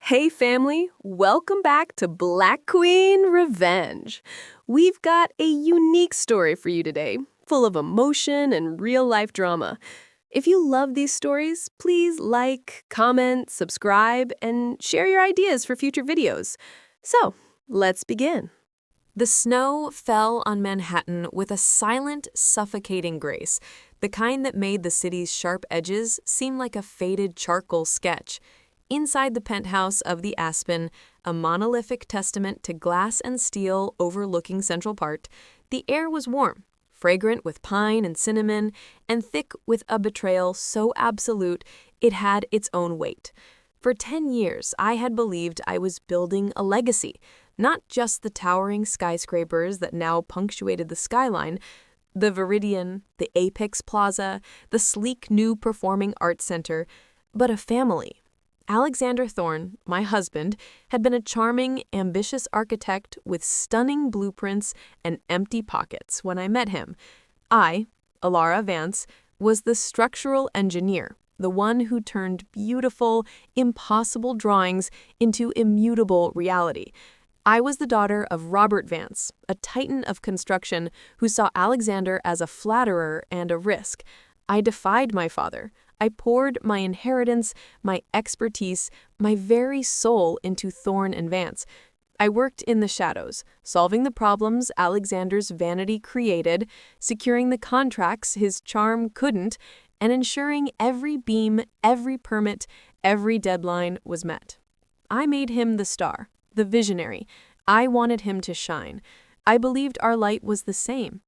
Hey family, welcome back to Black Queen Revenge. We've got a unique story for you today, full of emotion and real-life drama. If you love these stories, please like, comment, subscribe, and share your ideas for future videos. So, let's begin. The snow fell on Manhattan with a silent, suffocating grace, the kind that made the city's sharp edges seem like a faded charcoal sketch. Inside the penthouse of the Aspen, a monolithic testament to glass and steel overlooking Central Park, the air was warm, fragrant with pine and cinnamon, and thick with a betrayal so absolute it had its own weight. For 10 years, I had believed I was building a legacy, not just the towering skyscrapers that now punctuated the skyline, the Viridian, the Apex Plaza, the sleek new Performing Arts Center, but a family. Alexander Thorne, my husband, had been a charming, ambitious architect with stunning blueprints and empty pockets when I met him. I, Alara Vance, was the structural engineer, the one who turned beautiful, impossible drawings into immutable reality. I was the daughter of Robert Vance, a titan of construction who saw Alexander as a flatterer and a risk. I defied my father. I poured my inheritance, my expertise, my very soul into Thorne and Vance. I worked in the shadows, solving the problems Alexander's vanity created, securing the contracts his charm couldn't, and ensuring every beam, every permit, every deadline was met. I made him the star, the visionary. I wanted him to shine. I believed our light was the same.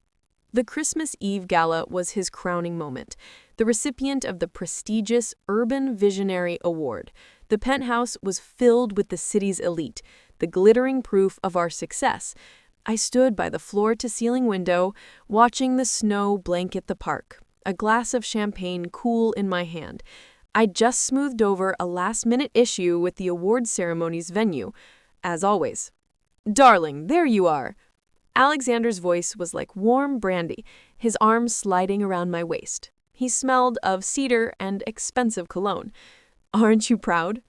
The Christmas Eve Gala was his crowning moment, the recipient of the prestigious Urban Visionary Award. The penthouse was filled with the city's elite, the glittering proof of our success. I stood by the floor-to-ceiling window, watching the snow blanket the park, a glass of champagne cool in my hand. I'd just smoothed over a last-minute issue with the award ceremony's venue. As always, "Darling, there you are." Alexander's voice was like warm brandy, his arms sliding around my waist. He smelled of cedar and expensive cologne. "Aren't you proud?"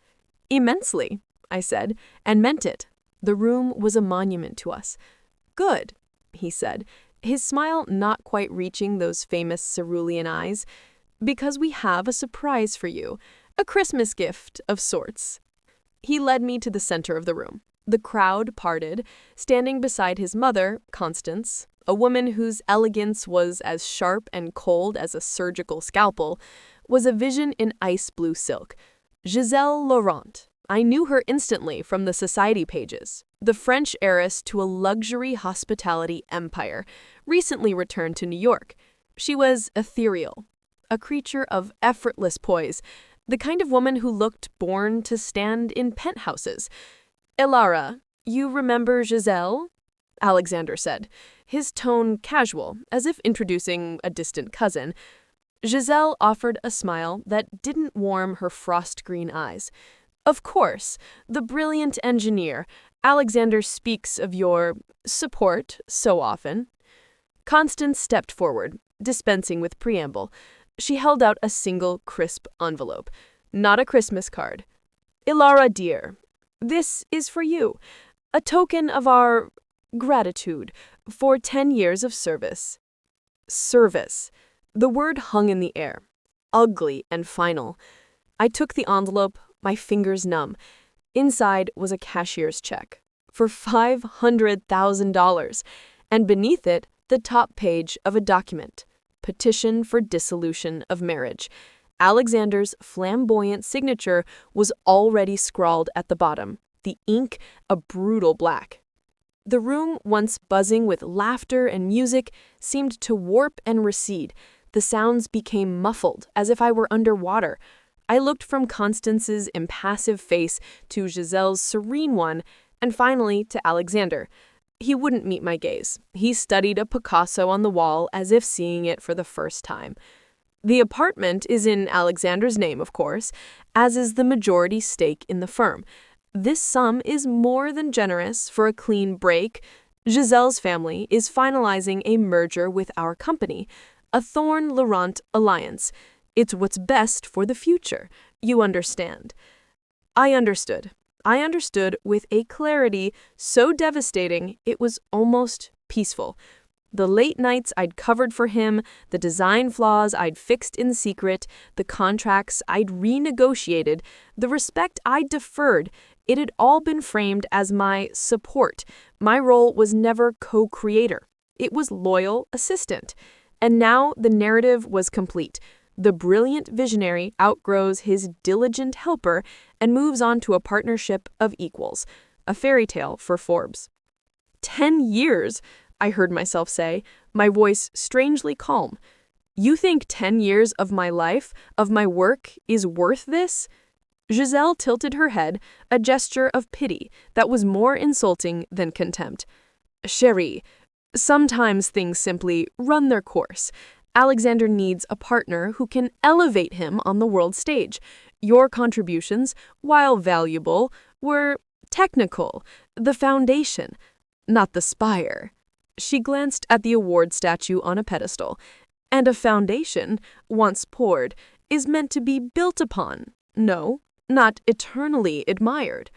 "Immensely," I said, and meant it. The room was a monument to us. "Good," he said, his smile not quite reaching those famous cerulean eyes, "because we have a surprise for you, a Christmas gift of sorts." He led me to the center of the room. The crowd parted, standing beside his mother, Constance, a woman whose elegance was as sharp and cold as a surgical scalpel, was a vision in ice blue silk. Giselle Laurent. I knew her instantly from the society pages. The French heiress to a luxury hospitality empire, recently returned to New York. She was ethereal, a creature of effortless poise, the kind of woman who looked born to stand in penthouses. "Elara, you remember Giselle?" Alexander said, his tone casual, as if introducing a distant cousin. Giselle offered a smile that didn't warm her frost-green eyes. "Of course, the brilliant engineer. Alexander speaks of your support so often." Constance stepped forward, dispensing with preamble. She held out a single, crisp envelope. Not a Christmas card. "Elara, dear, this is for you, a token of our gratitude for 10 years of service." Service. The word hung in the air, ugly and final. I took the envelope, my fingers numb. Inside was a cashier's check for $500,000, and beneath it, the top page of a document, petition for dissolution of marriage. Alexander's flamboyant signature was already scrawled at the bottom, the ink a brutal black. The room, once buzzing with laughter and music, seemed to warp and recede. The sounds became muffled, as if I were underwater. I looked from Constance's impassive face to Giselle's serene one, and finally to Alexander. He wouldn't meet my gaze. He studied a Picasso on the wall as if seeing it for the first time. "The apartment is in Alexander's name, of course, as is the majority stake in the firm. This sum is more than generous for a clean break. Giselle's family is finalizing a merger with our company, a Thorne-Laurent alliance. It's what's best for the future. You understand." I understood. I understood with a clarity so devastating it was almost peaceful. The late nights I'd covered for him, the design flaws I'd fixed in secret, the contracts I'd renegotiated, the respect I'd deferred, it had all been framed as my support. My role was never co-creator. It was loyal assistant. And now the narrative was complete. The brilliant visionary outgrows his diligent helper and moves on to a partnership of equals, a fairy tale for Forbes. 10 years, I heard myself say, my voice strangely calm. You think 10 years of my life, of my work, is worth this? Giselle tilted her head, a gesture of pity that was more insulting than contempt. Chérie, sometimes things simply run their course. Alexander needs a partner who can elevate him on the world stage. Your contributions, while valuable, were technical, the foundation, not the spire. She glanced at the award statue on a pedestal. And a foundation, once poured, is meant to be built upon. No, not eternally admired.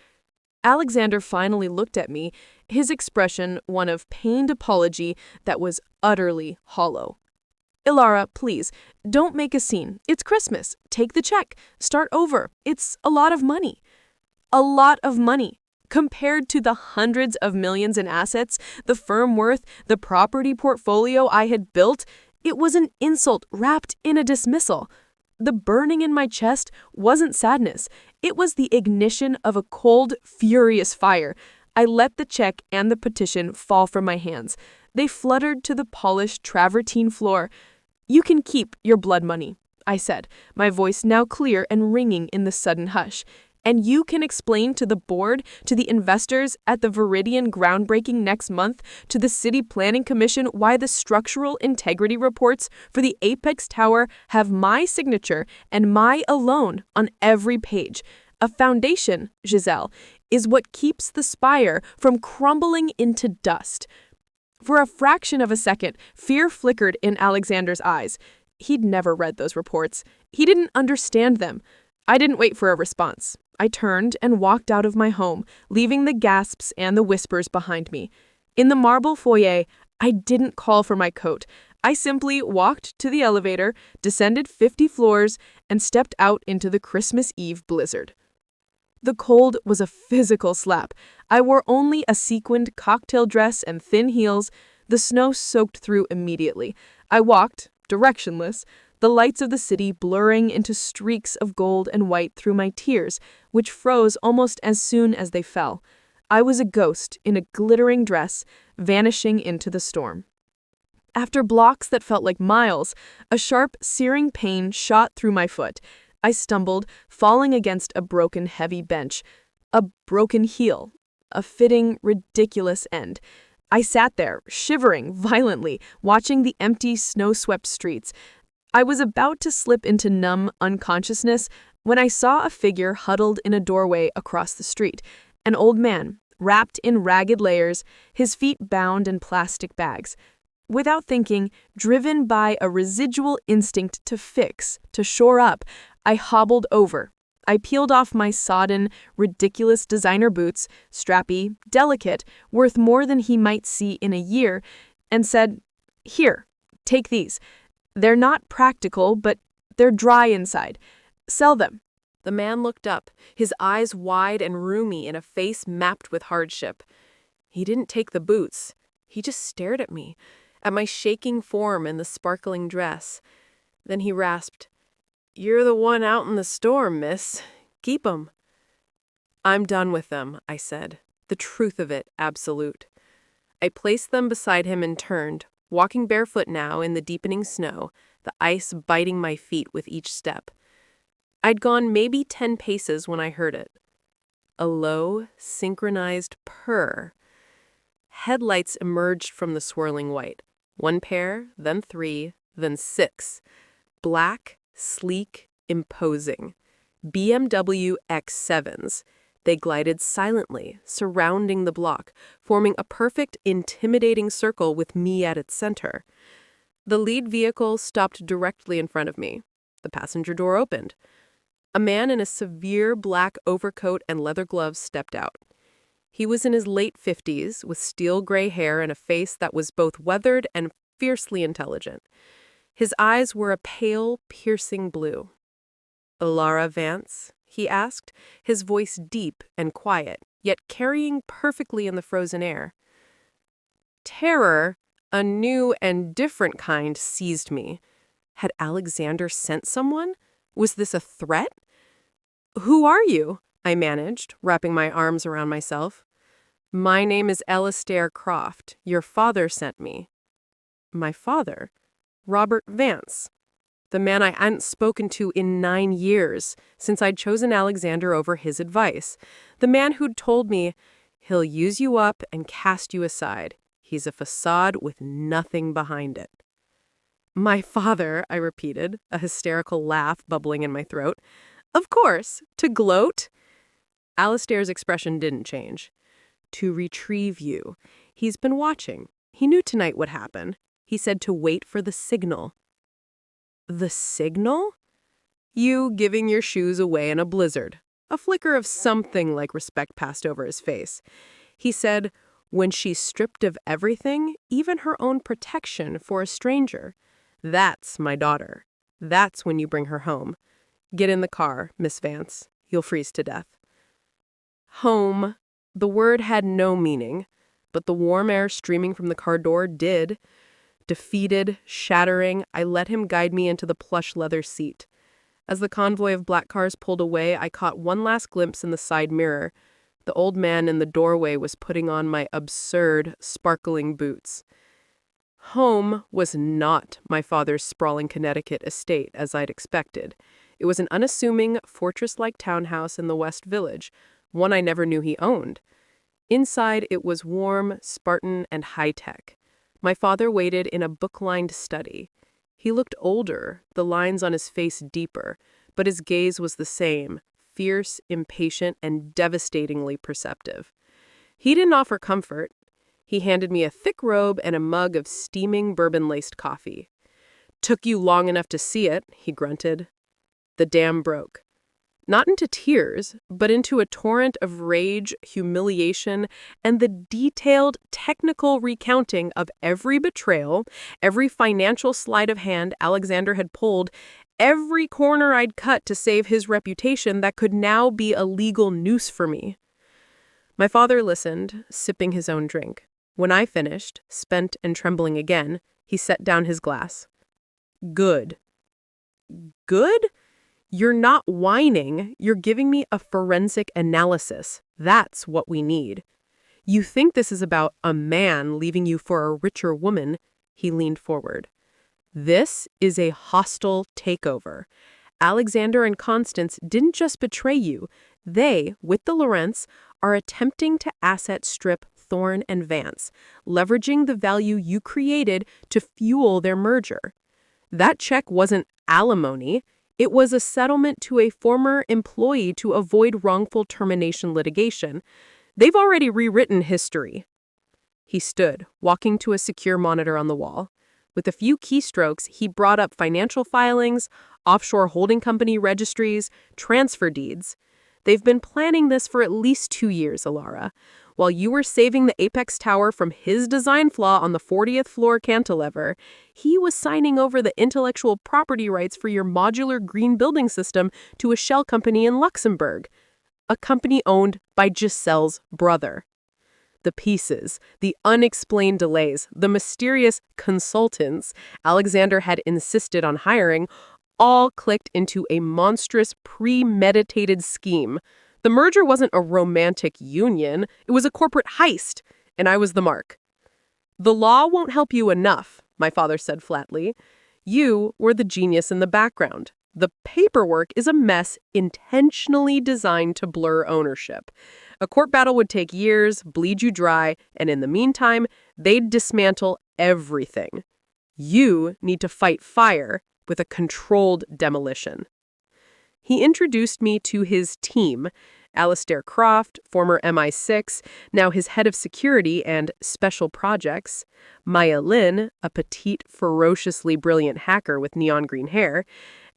Alexander finally looked at me, his expression one of pained apology that was utterly hollow. Ilara, please, don't make a scene. It's Christmas. Take the check. Start over. It's a lot of money. A lot of money. Compared to the hundreds of millions in assets, the firm worth, the property portfolio I had built, it was an insult wrapped in a dismissal. The burning in my chest wasn't sadness. It was the ignition of a cold, furious fire. I let the check and the petition fall from my hands. They fluttered to the polished travertine floor. You can keep your blood money, I said, my voice now clear and ringing in the sudden hush. And you can explain to the board, to the investors at the Viridian groundbreaking next month, to the City Planning Commission why the structural integrity reports for the Apex Tower have my signature and my alone on every page. A foundation, Giselle, is what keeps the spire from crumbling into dust. For a fraction of a second, fear flickered in Alexander's eyes. He'd never read those reports. He didn't understand them. I didn't wait for a response. I turned and walked out of my home, leaving the gasps and the whispers behind me. In the marble foyer, I didn't call for my coat. I simply walked to the elevator, descended 50 floors, and stepped out into the Christmas Eve blizzard. The cold was a physical slap. I wore only a sequined cocktail dress and thin heels. The snow soaked through immediately. I walked, directionless, the lights of the city blurring into streaks of gold and white through my tears, which froze almost as soon as they fell. I was a ghost in a glittering dress, vanishing into the storm. After blocks that felt like miles, a sharp, searing pain shot through my foot. I stumbled, falling against a broken, heavy bench. A broken heel. A fitting, ridiculous end. I sat there, shivering violently, watching the empty, snow-swept streets. I was about to slip into numb unconsciousness when I saw a figure huddled in a doorway across the street. An old man, wrapped in ragged layers, his feet bound in plastic bags. Without thinking, driven by a residual instinct to fix, to shore up, I hobbled over. I peeled off my sodden, ridiculous designer boots, strappy, delicate, worth more than he might see in a year, and said, "Here, take these. They're not practical, but they're dry inside. Sell them." The man looked up, his eyes wide and roomy in a face mapped with hardship. He didn't take the boots. He just stared at me, at my shaking form and the sparkling dress. Then he rasped, "You're the one out in the storm, miss. Keep 'em." "I'm done with them," I said, the truth of it absolute. I placed them beside him and turned, walking barefoot now in the deepening snow, the ice biting my feet with each step. I'd gone maybe 10 paces when I heard it. A low, synchronized purr. Headlights emerged from the swirling white. 1 pair, then 3, then 6. Black, sleek, imposing. BMW X7s. They glided silently, surrounding the block, forming a perfect, intimidating circle with me at its center. The lead vehicle stopped directly in front of me. The passenger door opened. A man in a severe black overcoat and leather gloves stepped out. He was in his late 50s, with steel gray hair and a face that was both weathered and fiercely intelligent. His eyes were a pale, piercing blue. "Lara Vance?" he asked, his voice deep and quiet, yet carrying perfectly in the frozen air. Terror, a new and different kind, seized me. Had Alexander sent someone? Was this a threat? "Who are you?" I managed, wrapping my arms around myself. "My name is Alistair Croft. Your father sent me." My father? Robert Vance. The man I hadn't spoken to in 9 years, since I'd chosen Alexander over his advice. The man who'd told me, "He'll use you up and cast you aside. He's a facade with nothing behind it." "My father," I repeated, a hysterical laugh bubbling in my throat. "Of course, to gloat." Alistair's expression didn't change. "To retrieve you. He's been watching. He knew tonight would happen. He said to wait for the signal." "The signal?" "You giving your shoes away in a blizzard." A flicker of something like respect passed over his face. He said, "When she's stripped of everything, even her own protection, for a stranger. That's my daughter. That's when you bring her home. Get in the car, Miss Vance. You'll freeze to death." Home. The word had no meaning, but the warm air streaming from the car door did. Defeated, shattering, I let him guide me into the plush leather seat. As the convoy of black cars pulled away, I caught one last glimpse in the side mirror. The old man in the doorway was putting on my absurd, sparkling boots. Home was not my father's sprawling Connecticut estate, as I'd expected. It was an unassuming, fortress-like townhouse in the West Village, one I never knew he owned. Inside, it was warm, Spartan, and high-tech. My father waited in a book-lined study. He looked older, the lines on his face deeper, but his gaze was the same, fierce, impatient, and devastatingly perceptive. He didn't offer comfort. He handed me a thick robe and a mug of steaming bourbon-laced coffee. "Took you long enough to see it," he grunted. The dam broke. Not into tears, but into a torrent of rage, humiliation, and the detailed, technical recounting of every betrayal, every financial sleight of hand Alexander had pulled, every corner I'd cut to save his reputation that could now be a legal noose for me. My father listened, sipping his own drink. When I finished, spent and trembling again, he set down his glass. "Good." "Good? You're not whining. You're giving me a forensic analysis. That's what we need. You think this is about a man leaving you for a richer woman." He leaned forward. "This is a hostile takeover. Alexander and Constance didn't just betray you. They, with the Lorentz, are attempting to asset strip Thorne and Vance, leveraging the value you created to fuel their merger. That check wasn't alimony. It was a settlement to a former employee to avoid wrongful termination litigation. They've already rewritten history." He stood, walking to a secure monitor on the wall. With a few keystrokes, he brought up financial filings, offshore holding company registries, transfer deeds. "They've been planning this for at least 2 years, Alara. While you were saving the Apex Tower from his design flaw on the 40th floor cantilever, he was signing over the intellectual property rights for your modular green building system to a shell company in Luxembourg, a company owned by Giselle's brother. The pieces, the unexplained delays, the mysterious consultants Alexander had insisted on hiring, all clicked into a monstrous, premeditated scheme. The merger wasn't a romantic union, it was a corporate heist, and I was the mark. "The law won't help you enough," my father said flatly. "You were the genius in the background. The paperwork is a mess intentionally designed to blur ownership. A court battle would take years, bleed you dry, and in the meantime, they'd dismantle everything. You need to fight fire with a controlled demolition." He introduced me to his team, Alistair Croft, former MI6, now his head of security and special projects. Maya Lin, a petite, ferociously brilliant hacker with neon green hair.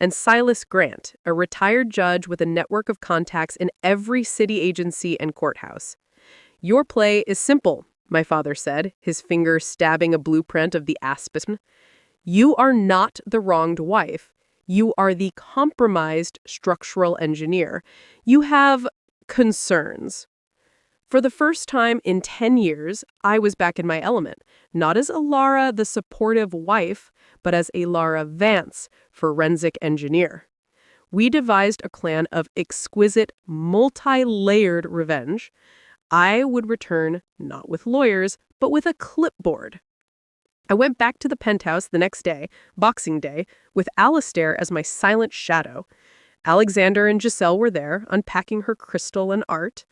And Silas Grant, a retired judge with a network of contacts in every city agency and courthouse. Your play is simple, my father said, his finger stabbing a blueprint of the aspen. You are not the wronged wife. You are the compromised structural engineer. You have concerns. For the first time in 10 years, I was back in my element, not as Alara, the supportive wife, but as Alara Vance, forensic engineer. We devised a plan of exquisite, multi-layered revenge. I would return not with lawyers, but with a clipboard. I went back to the penthouse the next day, Boxing Day, with Alistair as my silent shadow. Alexander and Giselle were there, unpacking her crystal and art.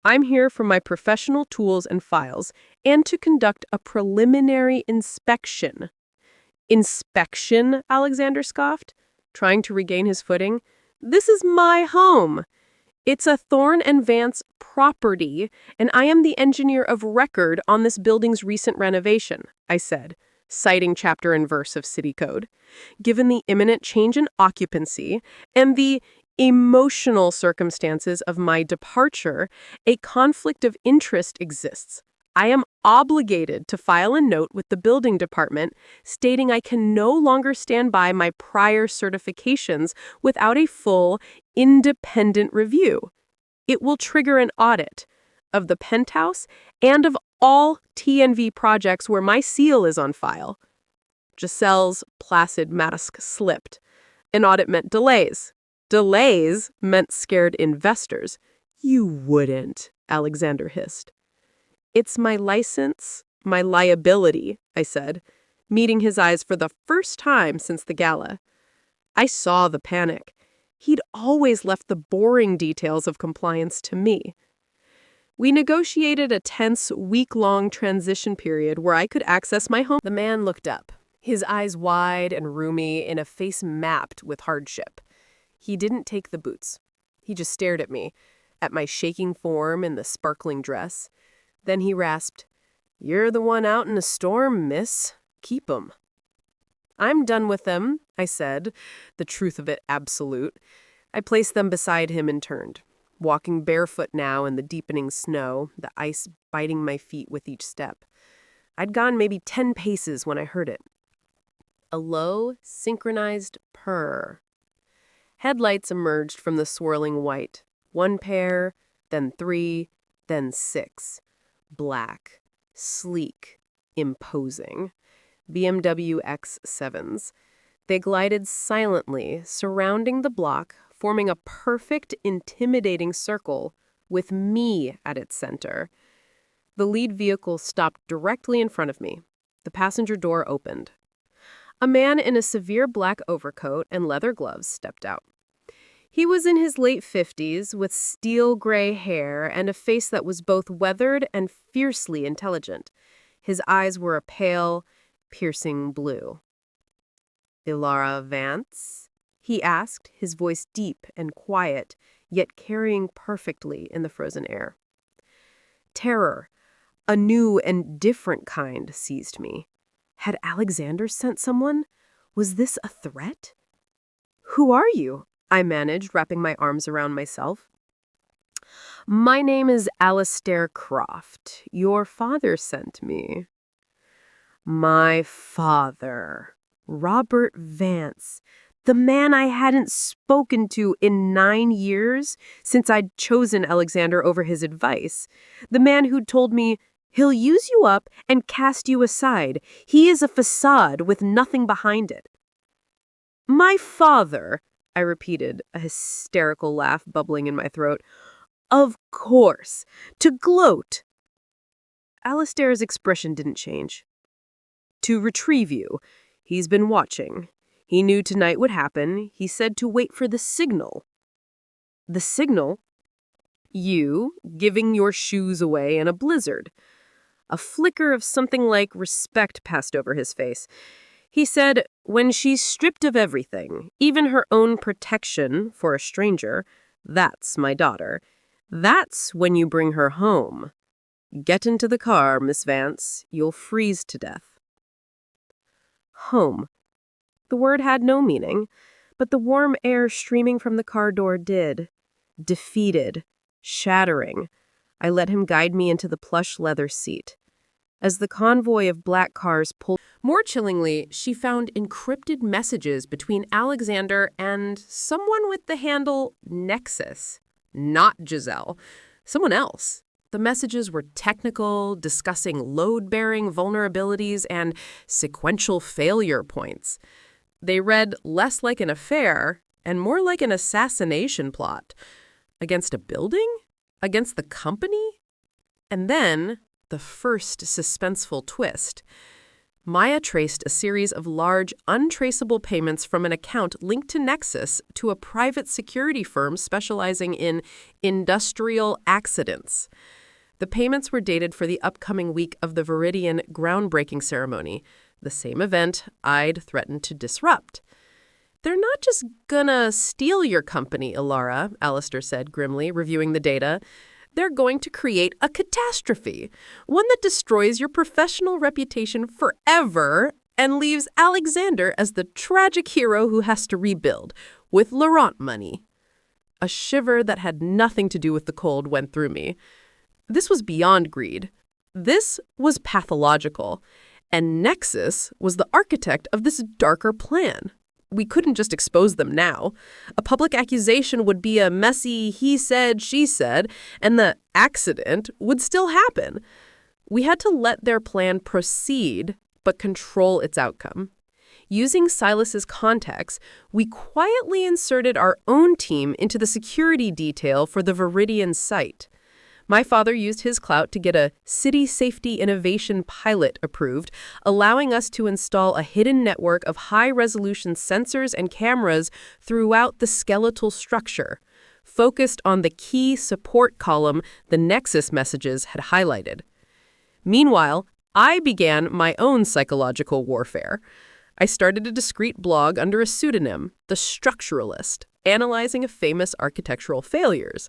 I'm here for my professional tools and files, and to conduct a preliminary inspection. Inspection, Alexander scoffed, trying to regain his footing. This is my home. It's a Thorne and Vance property, and I am the engineer of record on this building's recent renovation, I said, citing chapter and verse of city code. Given the imminent change in occupancy and the emotional circumstances of my departure, a conflict of interest exists. I am obligated to file a note with the building department stating I can no longer stand by my prior certifications without a full, independent review. It will trigger an audit of the penthouse and of all TNV projects where my seal is on file. Giselle's placid mask slipped. An audit meant delays. Delays meant scared investors. You wouldn't, Alexander hissed. It's my license, my liability, I said, meeting his eyes for the first time since the gala. I saw the panic. He'd always left the boring details of compliance to me. We negotiated a tense, week-long transition period where I could access my home. The man looked up, his eyes wide and roomy in a face mapped with hardship. He didn't take the boots. He just stared at me, at my shaking form in the sparkling dress. Then he rasped, "You're the one out in a storm, miss. Keep 'em." "I'm done with them," I said, the truth of it absolute. I placed them beside him and turned, walking barefoot now in the deepening snow, the ice biting my feet with each step. I'd gone maybe 10 paces when I heard it. A low, synchronized purr. Headlights emerged from the swirling white. 1 pair, then 3, then 6. Black, sleek, imposing. BMW X7s. They glided silently, surrounding the block, forming a perfect, intimidating circle, with me at its center. The lead vehicle stopped directly in front of me. The passenger door opened. A man in a severe black overcoat and leather gloves stepped out. He was in his late 50s, with steel gray hair and a face that was both weathered and fiercely intelligent. His eyes were a pale, piercing blue. "Alara Vance?" he asked, his voice deep and quiet, yet carrying perfectly in the frozen air. Terror, a new and different kind, seized me. Had Alexander sent someone? Was this a threat? "Who are you?" I managed, wrapping my arms around myself. "My name is Alistair Croft. Your father sent me." My father. Robert Vance. The man I hadn't spoken to in 9 years since I'd chosen Alexander over his advice. The man who'd told me, "He'll use you up and cast you aside. He is a facade with nothing behind it." "My father," I repeated, a hysterical laugh bubbling in my throat. "Of course. To gloat." Alistair's expression didn't change. "To retrieve you. He's been watching. He knew tonight would happen. He said to wait for the signal." "The signal?" "You giving your shoes away in a blizzard." A flicker of something like respect passed over his face. He said, "When she's stripped of everything, even her own protection for a stranger, that's my daughter, That's when you bring her home. Get into the car, Miss Vance. You'll freeze to death. Home. The word had no meaning, but the warm air streaming from the car door did. Defeated. Shattering. I let him guide me into the plush leather seat. As the convoy of black cars pulled... More chillingly, she found encrypted messages between Alexander and someone with the handle Nexus. Not Giselle. Someone else. The messages were technical, discussing load-bearing vulnerabilities and sequential failure points. They read less like an affair and more like an assassination plot. Against a building? Against the company? And then, the first suspenseful twist. Maya traced a series of large, untraceable payments from an account linked to Nexus to a private security firm specializing in industrial accidents. The payments were dated for the upcoming week of the Viridian groundbreaking ceremony, the same event I'd threatened to disrupt. They're not just gonna steal your company, Ilara, Alistair said grimly, reviewing the data. They're going to create a catastrophe, one that destroys your professional reputation forever and leaves Alexander as the tragic hero who has to rebuild, with Laurent money. A shiver that had nothing to do with the cold went through me. This was beyond greed. This was pathological. And Nexus was the architect of this darker plan. We couldn't just expose them now. A public accusation would be a messy he said, she said, and the accident would still happen. We had to let their plan proceed, but control its outcome. Using Silas's contacts, we quietly inserted our own team into the security detail for the Viridian site. My father used his clout to get a city safety innovation pilot approved, allowing us to install a hidden network of high-resolution sensors and cameras throughout the skeletal structure, focused on the key support column the Nexus messages had highlighted. Meanwhile, I began my own psychological warfare. I started a discreet blog under a pseudonym, The Structuralist, analyzing famous architectural failures.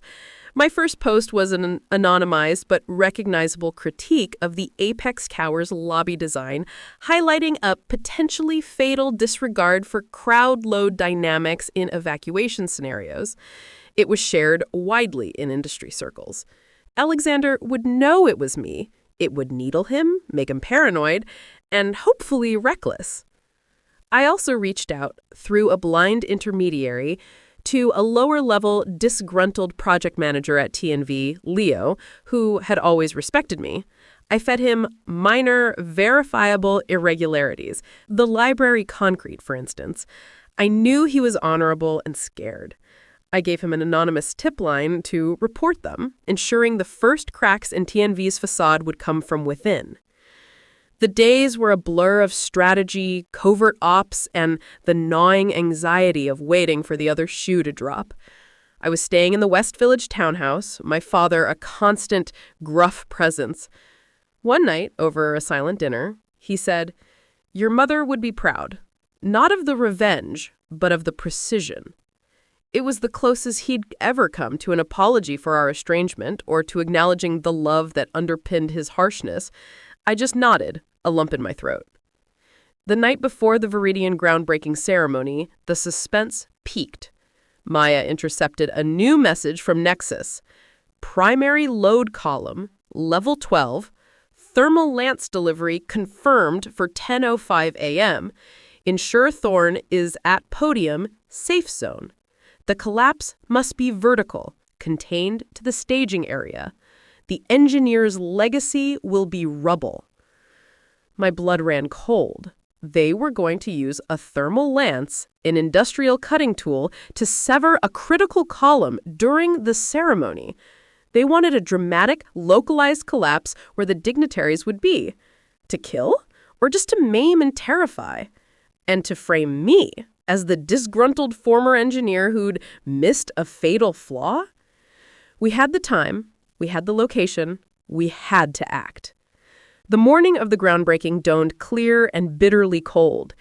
My first post was an anonymized but recognizable critique of the Apex Tower's lobby design, highlighting a potentially fatal disregard for crowd load dynamics in evacuation scenarios. It was shared widely in industry circles. Alexander would know it was me. It would needle him, make him paranoid, and hopefully reckless. I also reached out, through a blind intermediary, to a lower-level, disgruntled project manager at TNV, Leo, who had always respected me. I fed him minor, verifiable irregularities, the library concrete, for instance. I knew he was honorable and scared. I gave him an anonymous tip line to report them, ensuring the first cracks in TNV's facade would come from within. The days were a blur of strategy, covert ops, and the gnawing anxiety of waiting for the other shoe to drop. I was staying in the West Village townhouse, my father a constant, gruff presence. One night, over a silent dinner, he said, "Your mother would be proud, not of the revenge, but of the precision." It was the closest he'd ever come to an apology for our estrangement or to acknowledging the love that underpinned his harshness. I just nodded, a lump in my throat. The night before the Viridian groundbreaking ceremony, the suspense peaked. Maya intercepted a new message from Nexus. Primary load column, level 12, thermal lance delivery confirmed for 10:05 a.m. Ensure Thorn is at podium, safe zone. The collapse must be vertical, contained to the staging area. The engineer's legacy will be rubble. My blood ran cold. They were going to use a thermal lance, an industrial cutting tool, to sever a critical column during the ceremony. They wanted a dramatic, localized collapse where the dignitaries would be. To kill? Or just to maim and terrify? And to frame me as the disgruntled former engineer who'd missed a fatal flaw? We had the time. We had the location. We had to act. The morning of the groundbreaking dawned clear and bitterly cold.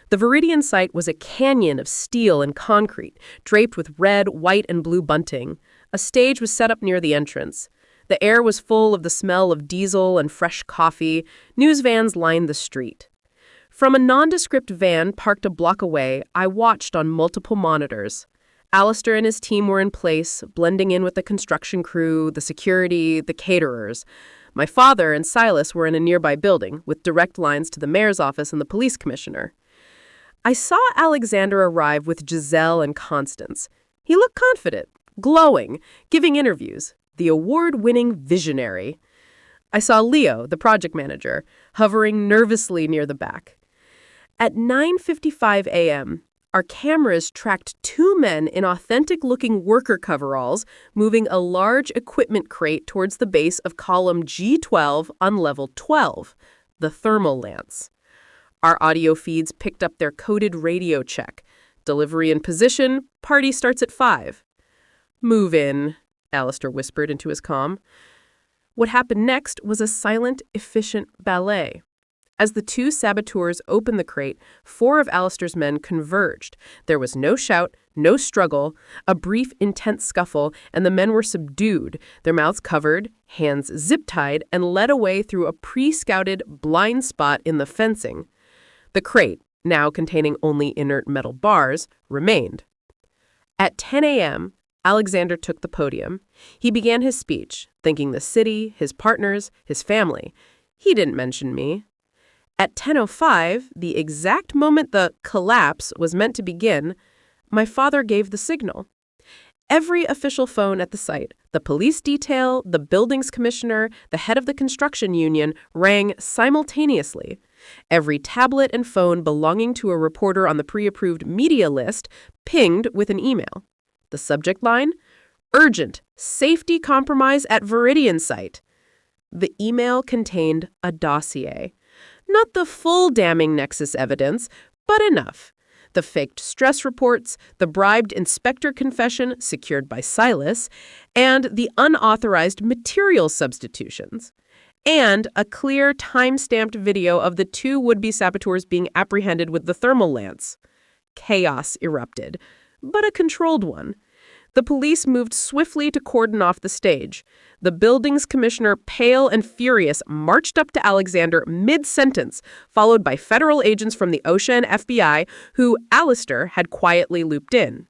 The Viridian site was a canyon of steel and concrete, draped with red, white, and blue bunting. A stage was set up near the entrance. The air was full of the smell of diesel and fresh coffee. News vans lined the street. From a nondescript van parked a block away, I watched on multiple monitors. Alistair and his team were in place, blending in with the construction crew, the security, the caterers. My father and Silas were in a nearby building, with direct lines to the mayor's office and the police commissioner. I saw Alexander arrive with Giselle and Constance. He looked confident, glowing, giving interviews, the award-winning visionary. I saw Leo, the project manager, hovering nervously near the back. At 9:55 a.m., our cameras tracked two men in authentic-looking worker coveralls moving a large equipment crate towards the base of column G12 on level 12, the thermal lance. Our audio feeds picked up their coded radio check. Delivery in position, party starts at 5. "Move in," Alistair whispered into his comm. What happened next was a silent, efficient ballet. As the two saboteurs opened the crate, 4 of Alistair's men converged. There was no shout, no struggle, a brief, intense scuffle, and the men were subdued, their mouths covered, hands zip-tied, and led away through a pre-scouted blind spot in the fencing. The crate, now containing only inert metal bars, remained. At 10 a.m., Alexander took the podium. He began his speech, thanking the city, his partners, his family. He didn't mention me. At 10:05, the exact moment the collapse was meant to begin, my father gave the signal. Every official phone at the site, the police detail, the buildings commissioner, the head of the construction union, rang simultaneously. Every tablet and phone belonging to a reporter on the pre-approved media list pinged with an email. The subject line? Urgent, safety compromise at Viridian site. The email contained a dossier. Not the full damning nexus evidence, but enough. The faked stress reports, the bribed inspector confession secured by Silas, and the unauthorized material substitutions. And a clear, time-stamped video of the 2 would-be saboteurs being apprehended with the thermal lance. Chaos erupted, but a controlled one. The police moved swiftly to cordon off the stage. The building's commissioner, pale and furious, marched up to Alexander mid-sentence, followed by federal agents from the OSHA and FBI, who Alistair had quietly looped in.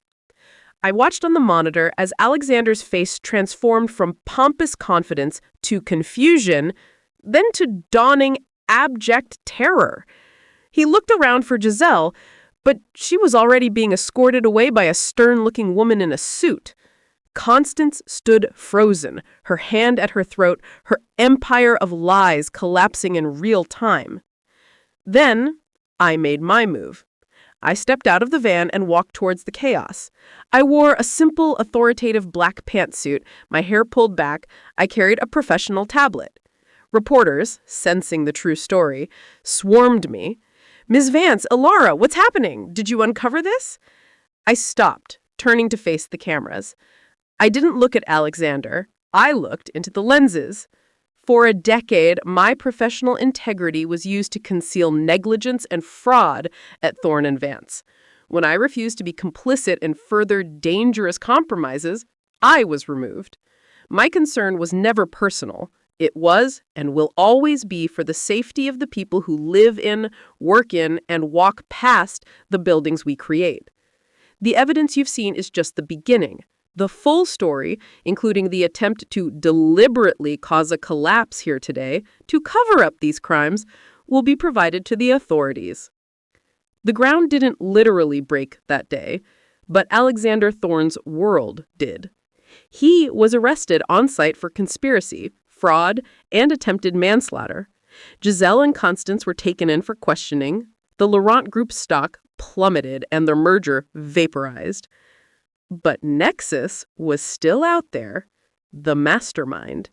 I watched on the monitor as Alexander's face transformed from pompous confidence to confusion, then to dawning, abject terror. He looked around for Giselle, but she was already being escorted away by a stern-looking woman in a suit. Constance stood frozen, her hand at her throat, her empire of lies collapsing in real time. Then I made my move. I stepped out of the van and walked towards the chaos. I wore a simple, authoritative black pantsuit, my hair pulled back. I carried a professional tablet. Reporters, sensing the true story, swarmed me. "Ms. Vance, Ilara, what's happening? Did you uncover this?" I stopped, turning to face the cameras. I didn't look at Alexander. I looked into the lenses. For a decade, my professional integrity was used to conceal negligence and fraud at Thorne and Vance. When I refused to be complicit in further dangerous compromises, I was removed. My concern was never personal. It was and will always be for the safety of the people who live in, work in, and walk past the buildings we create. The evidence you've seen is just the beginning. The full story, including the attempt to deliberately cause a collapse here today to cover up these crimes, will be provided to the authorities. The ground didn't literally break that day, but Alexander Thorne's world did. He was arrested on site for conspiracy, fraud, and attempted manslaughter. Giselle and Constance were taken in for questioning. The Laurent Group's stock plummeted and their merger vaporized. But Nexus was still out there, the mastermind.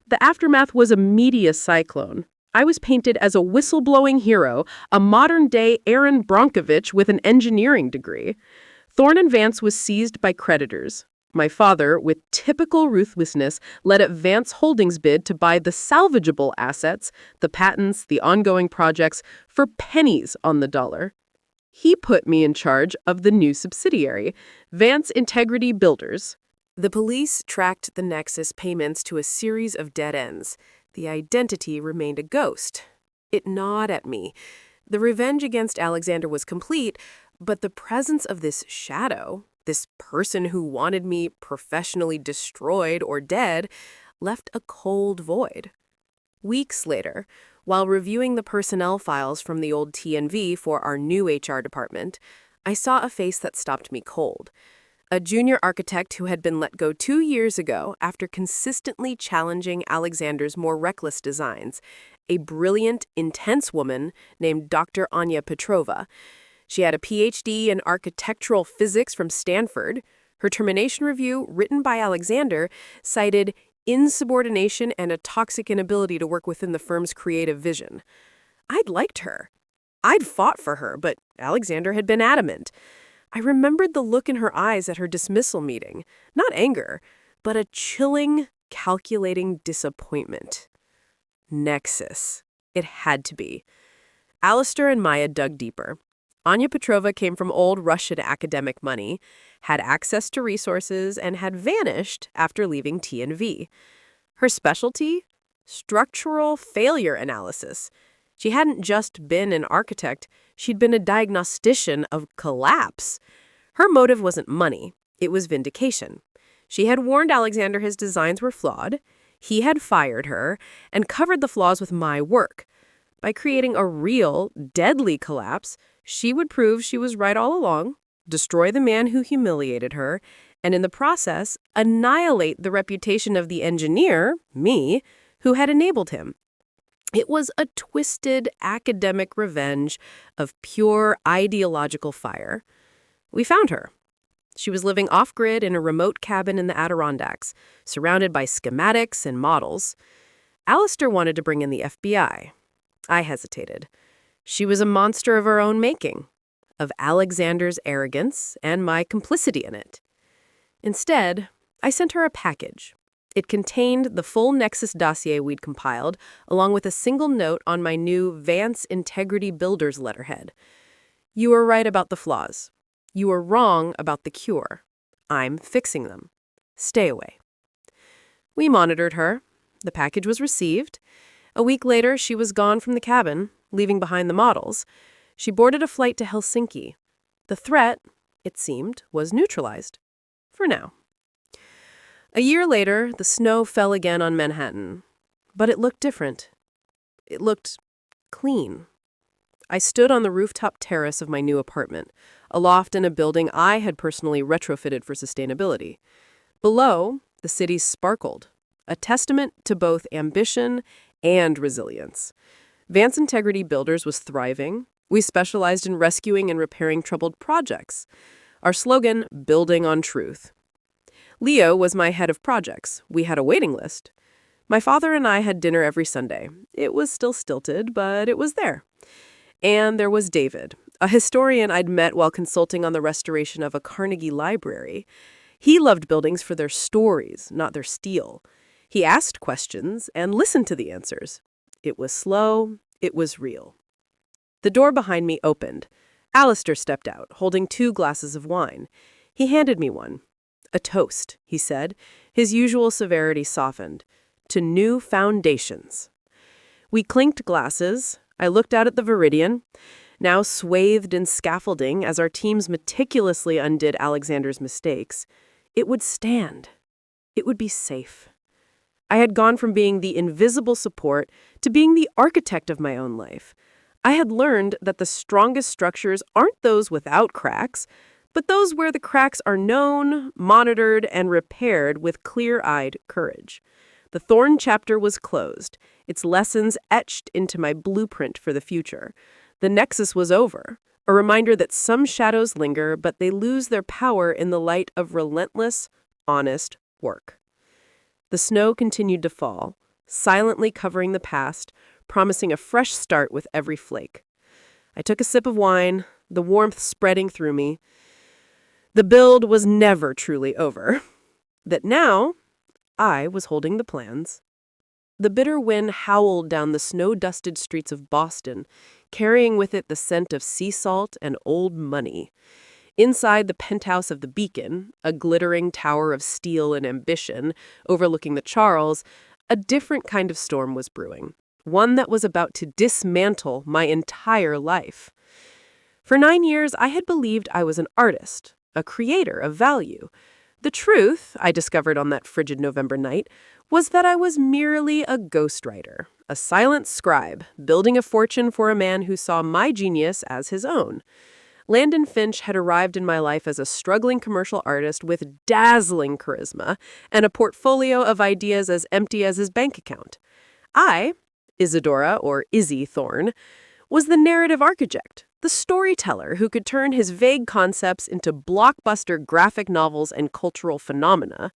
The aftermath was a media cyclone. I was painted as a whistleblowing hero, a modern-day Aaron Bronkovich with an engineering degree. Thorne and Vance was seized by creditors. My father, with typical ruthlessness, led at Vance Holdings' bid to buy the salvageable assets, the patents, the ongoing projects, for pennies on the dollar. He put me in charge of the new subsidiary, Vance Integrity Builders. The police tracked the Nexus payments to a series of dead ends. The identity remained a ghost. It gnawed at me. The revenge against Alexander was complete, but the presence of this shadow, this person who wanted me professionally destroyed or dead, left a cold void. Weeks later, while reviewing the personnel files from the old TNV for our new HR department, I saw a face that stopped me cold. A junior architect who had been let go 2 years ago after consistently challenging Alexander's more reckless designs. A brilliant, intense woman named Dr. Anya Petrova. She had a PhD in architectural physics from Stanford. Her termination review, written by Alexander, cited insubordination and a toxic inability to work within the firm's creative vision. I'd liked her. I'd fought for her, but Alexander had been adamant. I remembered the look in her eyes at her dismissal meeting. Not anger, but a chilling, calculating disappointment. Nexus. It had to be. Alistair and Maya dug deeper. Anya Petrova came from old Russian academic money, had access to resources, and had vanished after leaving TNV. Her specialty? Structural failure analysis. She hadn't just been an architect, she'd been a diagnostician of collapse. Her motive wasn't money, it was vindication. She had warned Alexander his designs were flawed, he had fired her, and covered the flaws with my work. By creating a real, deadly collapse, she would prove she was right all along, destroy the man who humiliated her, and in the process, annihilate the reputation of the engineer, me, who had enabled him. It was a twisted academic revenge of pure ideological fire. We found her. She was living off-grid in a remote cabin in the Adirondacks, surrounded by schematics and models. Alistair wanted to bring in the FBI. I hesitated. She was a monster of her own making, of Alexander's arrogance and my complicity in it. Instead, I sent her a package. It contained the full Nexus dossier we'd compiled, along with a single note on my new Vance Integrity Builders letterhead. You were right about the flaws. You were wrong about the cure. I'm fixing them. Stay away. We monitored her. The package was received. A week later, she was gone from the cabin, leaving behind the models. She boarded a flight to Helsinki. The threat, it seemed, was neutralized. For now. A year later, the snow fell again on Manhattan. But it looked different. It looked clean. I stood on the rooftop terrace of my new apartment, aloft in a building I had personally retrofitted for sustainability. Below, the city sparkled, a testament to both ambition and resilience. Vance Integrity Builders was thriving. We specialized in rescuing and repairing troubled projects. Our slogan, Building on Truth. Leo was my head of projects. We had a waiting list. My father and I had dinner every Sunday. It was still stilted, but it was there. And there was David, a historian I'd met while consulting on the restoration of a Carnegie library. He loved buildings for their stories, not their steel. He asked questions and listened to the answers. It was slow, it was real. The door behind me opened. Alistair stepped out, holding 2 glasses of wine. He handed me one. A toast, he said, his usual severity softened. To new foundations. We clinked glasses. I looked out at the Viridian, now swathed in scaffolding as our teams meticulously undid Alexander's mistakes. It would stand. It would be safe. I had gone from being the invisible support to being the architect of my own life. I had learned that the strongest structures aren't those without cracks, but those where the cracks are known, monitored, and repaired with clear-eyed courage. The Thorn chapter was closed, its lessons etched into my blueprint for the future. The Nexus was over, a reminder that some shadows linger, but they lose their power in the light of relentless, honest work. The snow continued to fall, silently covering the past, promising a fresh start with every flake. I took a sip of wine, the warmth spreading through me. The build was never truly over. That now, I was holding the plans. The bitter wind howled down the snow-dusted streets of Boston, carrying with it the scent of sea salt and old money. Inside the penthouse of the Beacon, a glittering tower of steel and ambition overlooking the Charles, a different kind of storm was brewing. One that was about to dismantle my entire life. For 9 years, I had believed I was an artist, a creator of value. The truth, I discovered on that frigid November night, was that I was merely a ghostwriter, a silent scribe, building a fortune for a man who saw my genius as his own. Landon Finch had arrived in my life as a struggling commercial artist with dazzling charisma and a portfolio of ideas as empty as his bank account. I, Isadora, or Izzy Thorne, was the narrative architect, the storyteller who could turn his vague concepts into blockbuster graphic novels and cultural phenomena.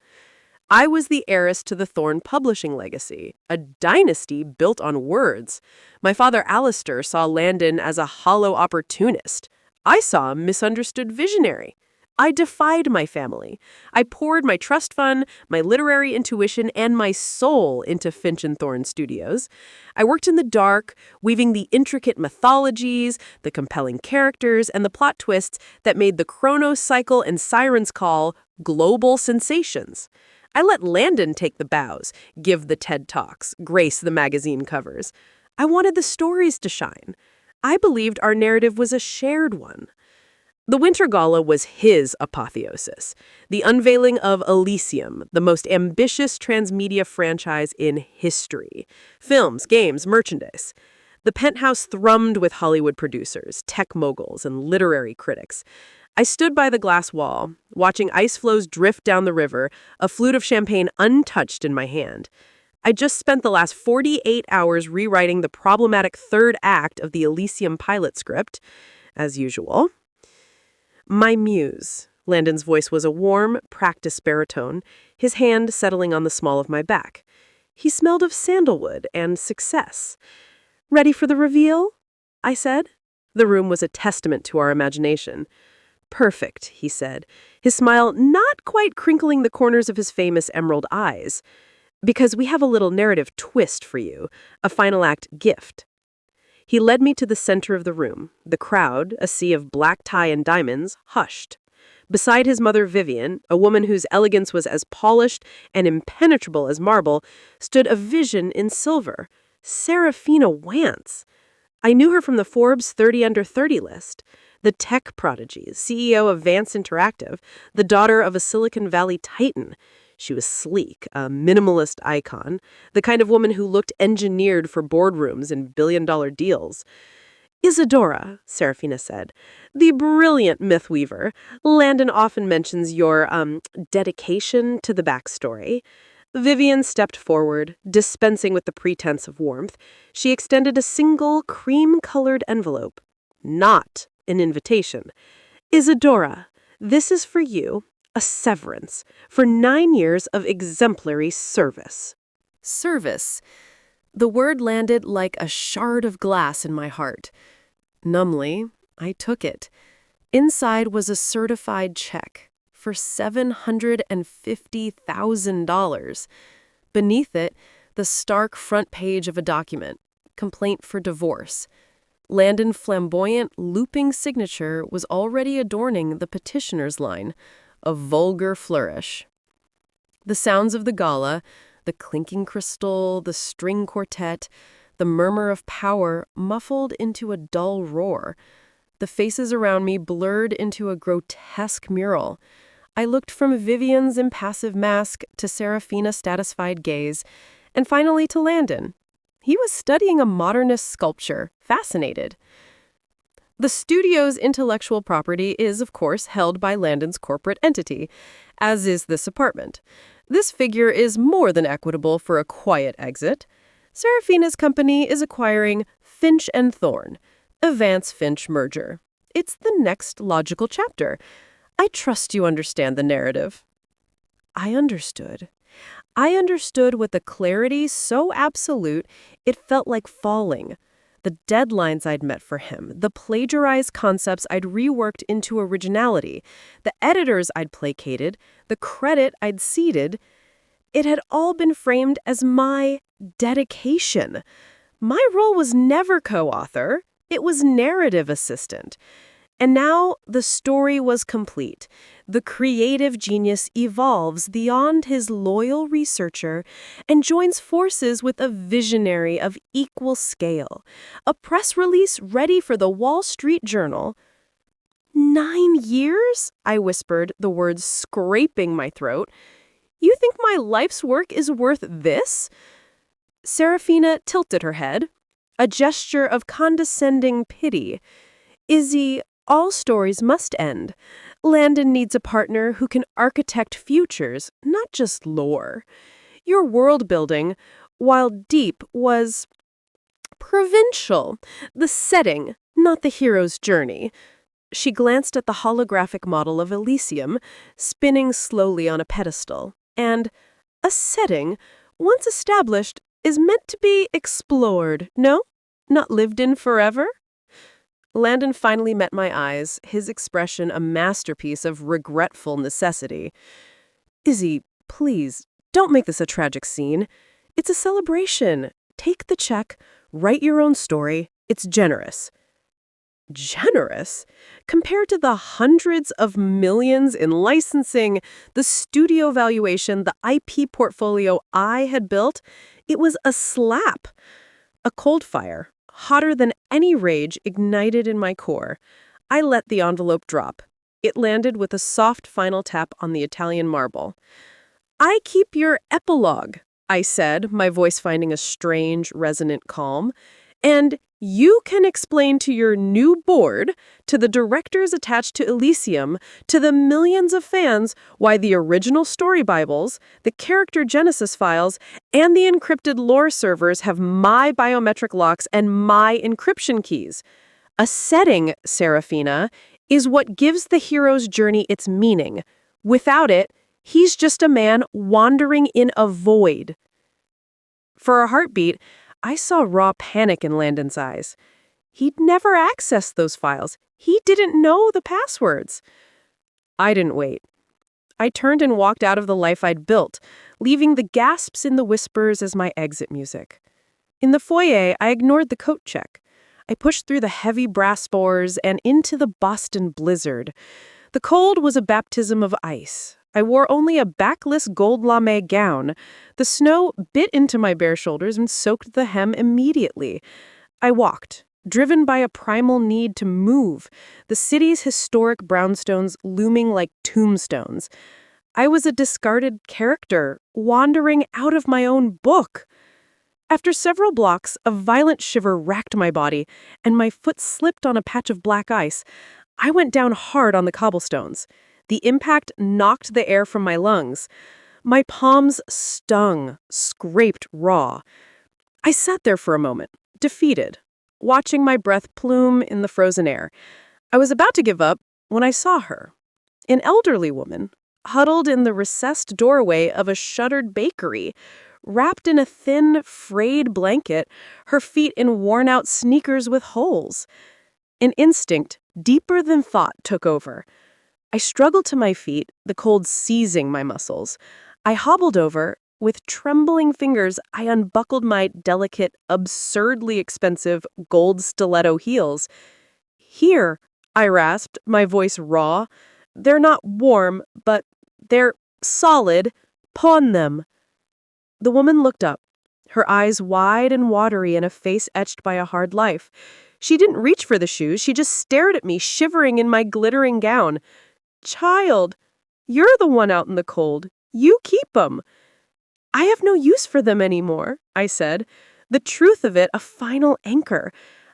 I was the heiress to the Thorne publishing legacy, a dynasty built on words. My father Alistair saw Landon as a hollow opportunist. I saw a misunderstood visionary. I defied my family. I poured my trust fund, my literary intuition, and my soul into Finch and Thorne Studios. I worked in the dark, weaving the intricate mythologies, the compelling characters, and the plot twists that made the Chronos Cycle and Siren's Call global sensations. I let Landon take the bows, give the TED Talks, grace the magazine covers. I wanted the stories to shine. I believed our narrative was a shared one. The Winter Gala was his apotheosis, the unveiling of Elysium, the most ambitious transmedia franchise in history. Films, games, merchandise. The penthouse thrummed with Hollywood producers, tech moguls, and literary critics. I stood by the glass wall, watching ice floes drift down the river, a flute of champagne untouched in my hand. I just spent the last 48 hours rewriting the problematic third act of the Elysium pilot script, as usual. My muse. Landon's voice was a warm, practiced baritone, his hand settling on the small of my back. He smelled of sandalwood and success. "Ready for the reveal?" I said. The room was a testament to our imagination. "Perfect," he said, his smile not quite crinkling the corners of his famous emerald eyes. "Because we have a little narrative twist for you, a final act gift." He led me to the center of the room. The crowd, a sea of black tie and diamonds, hushed. Beside his mother Vivian, a woman whose elegance was as polished and impenetrable as marble, stood a vision in silver, Serafina Wance. I knew her from the Forbes 30 Under 30 list. The tech prodigy, CEO of Vance Interactive, the daughter of a Silicon Valley titan. She was sleek, a minimalist icon, the kind of woman who looked engineered for boardrooms and billion-dollar deals. "Isadora," Serafina said, "the brilliant mythweaver. Landon often mentions your, dedication to the backstory." Vivian stepped forward, dispensing with the pretense of warmth. She extended a single cream-colored envelope. Not an invitation. "Isadora, this is for you. A severance for 9 years of exemplary service." Service. The word landed like a shard of glass in my heart. Numbly, I took it. Inside was a certified check for $750,000. Beneath it, the stark front page of a document, complaint for divorce. Landon's flamboyant, looping signature was already adorning the petitioner's line, a vulgar flourish. The sounds of the gala, the clinking crystal, the string quartet, the murmur of power muffled into a dull roar. The faces around me blurred into a grotesque mural. I looked from Vivian's impassive mask to Serafina's satisfied gaze, and finally to Landon. He was studying a modernist sculpture, fascinated. The studio's intellectual property is, of course, held by Landon's corporate entity, as is this apartment. This figure is more than equitable for a quiet exit. Serafina's company is acquiring Finch and Thorne, a Vance-Finch merger. It's the next logical chapter. I trust you understand the narrative. I understood. I understood with a clarity so absolute it felt like falling. The deadlines I'd met for him, the plagiarized concepts I'd reworked into originality, the editors I'd placated, the credit I'd ceded, it had all been framed as my dedication. My role was never co-author. It was narrative assistant. And now the story was complete. The creative genius evolves beyond his loyal researcher and joins forces with a visionary of equal scale. A press release ready for the Wall Street Journal. 9 years? I whispered, the words scraping my throat. You think my life's work is worth this? Serafina tilted her head, a gesture of condescending pity. Izzy, all stories must end. Landon needs a partner who can architect futures, not just lore. Your world building, while deep, was provincial. The setting, not the hero's journey. She glanced at the holographic model of Elysium, spinning slowly on a pedestal. And a setting, once established, is meant to be explored, no? Not lived in forever? Landon finally met my eyes, his expression a masterpiece of regretful necessity. Izzy, please, don't make this a tragic scene. It's a celebration. Take the check, write your own story. It's generous. Generous? Compared to the hundreds of millions in licensing, the studio valuation, the IP portfolio I had built, it was a slap. A cold fire, hotter than any rage, ignited in my core. I let the envelope drop. It landed with a soft final tap on the Italian marble. I keep your epilogue, I said, my voice finding a strange, resonant calm. And you can explain to your new board, to the directors attached to Elysium, to the millions of fans, why the original story Bibles, the character Genesis files, and the encrypted lore servers have my biometric locks and my encryption keys. A setting, Serafina, is what gives the hero's journey its meaning. Without it, he's just a man wandering in a void. For a heartbeat, I saw raw panic in Landon's eyes. He'd never accessed those files. He didn't know the passwords. I didn't wait. I turned and walked out of the life I'd built, leaving the gasps in the whispers as my exit music. In the foyer, I ignored the coat check. I pushed through the heavy brass spores and into the Boston blizzard. The cold was a baptism of ice. I wore only a backless gold lame gown. The snow bit into my bare shoulders and soaked the hem immediately. I walked, driven by a primal need to move, the city's historic brownstones looming like tombstones. I was a discarded character, wandering out of my own book. After several blocks, a violent shiver racked my body, and my foot slipped on a patch of black ice. I went down hard on the cobblestones. The impact knocked the air from my lungs. My palms stung, scraped raw. I sat there for a moment, defeated, watching my breath plume in the frozen air. I was about to give up when I saw her. An elderly woman, huddled in the recessed doorway of a shuttered bakery, wrapped in a thin, frayed blanket, her feet in worn-out sneakers with holes. An instinct, deeper than thought, took over. I struggled to my feet, the cold seizing my muscles. I hobbled over. With trembling fingers, I unbuckled my delicate, absurdly expensive gold stiletto heels. Here, I rasped, my voice raw. They're not warm, but they're solid. Pawn them. The woman looked up, her eyes wide and watery in a face etched by a hard life. She didn't reach for the shoes, she just stared at me, shivering in my glittering gown. Child, you're the one out in the cold. You keep them. I have no use for them anymore, I said, the truth of it a final anchor.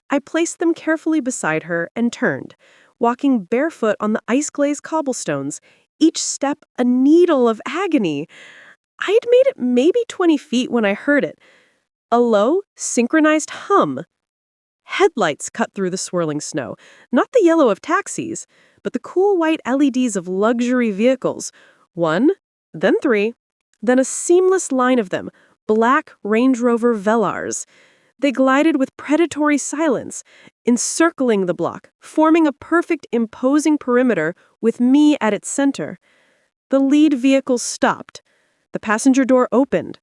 I placed them carefully beside her and turned, walking barefoot on the ice-glazed cobblestones, each step a needle of agony. I had made it maybe 20 feet when I heard it. A low, synchronized hum. Headlights cut through the swirling snow, not the yellow of taxis, but the cool white LEDs of luxury vehicles. 1, then 3, then a seamless line of them, black Range Rover Velars. They glided with predatory silence, encircling the block, forming a perfect, imposing perimeter with me at its center. The lead vehicle stopped. The passenger door opened.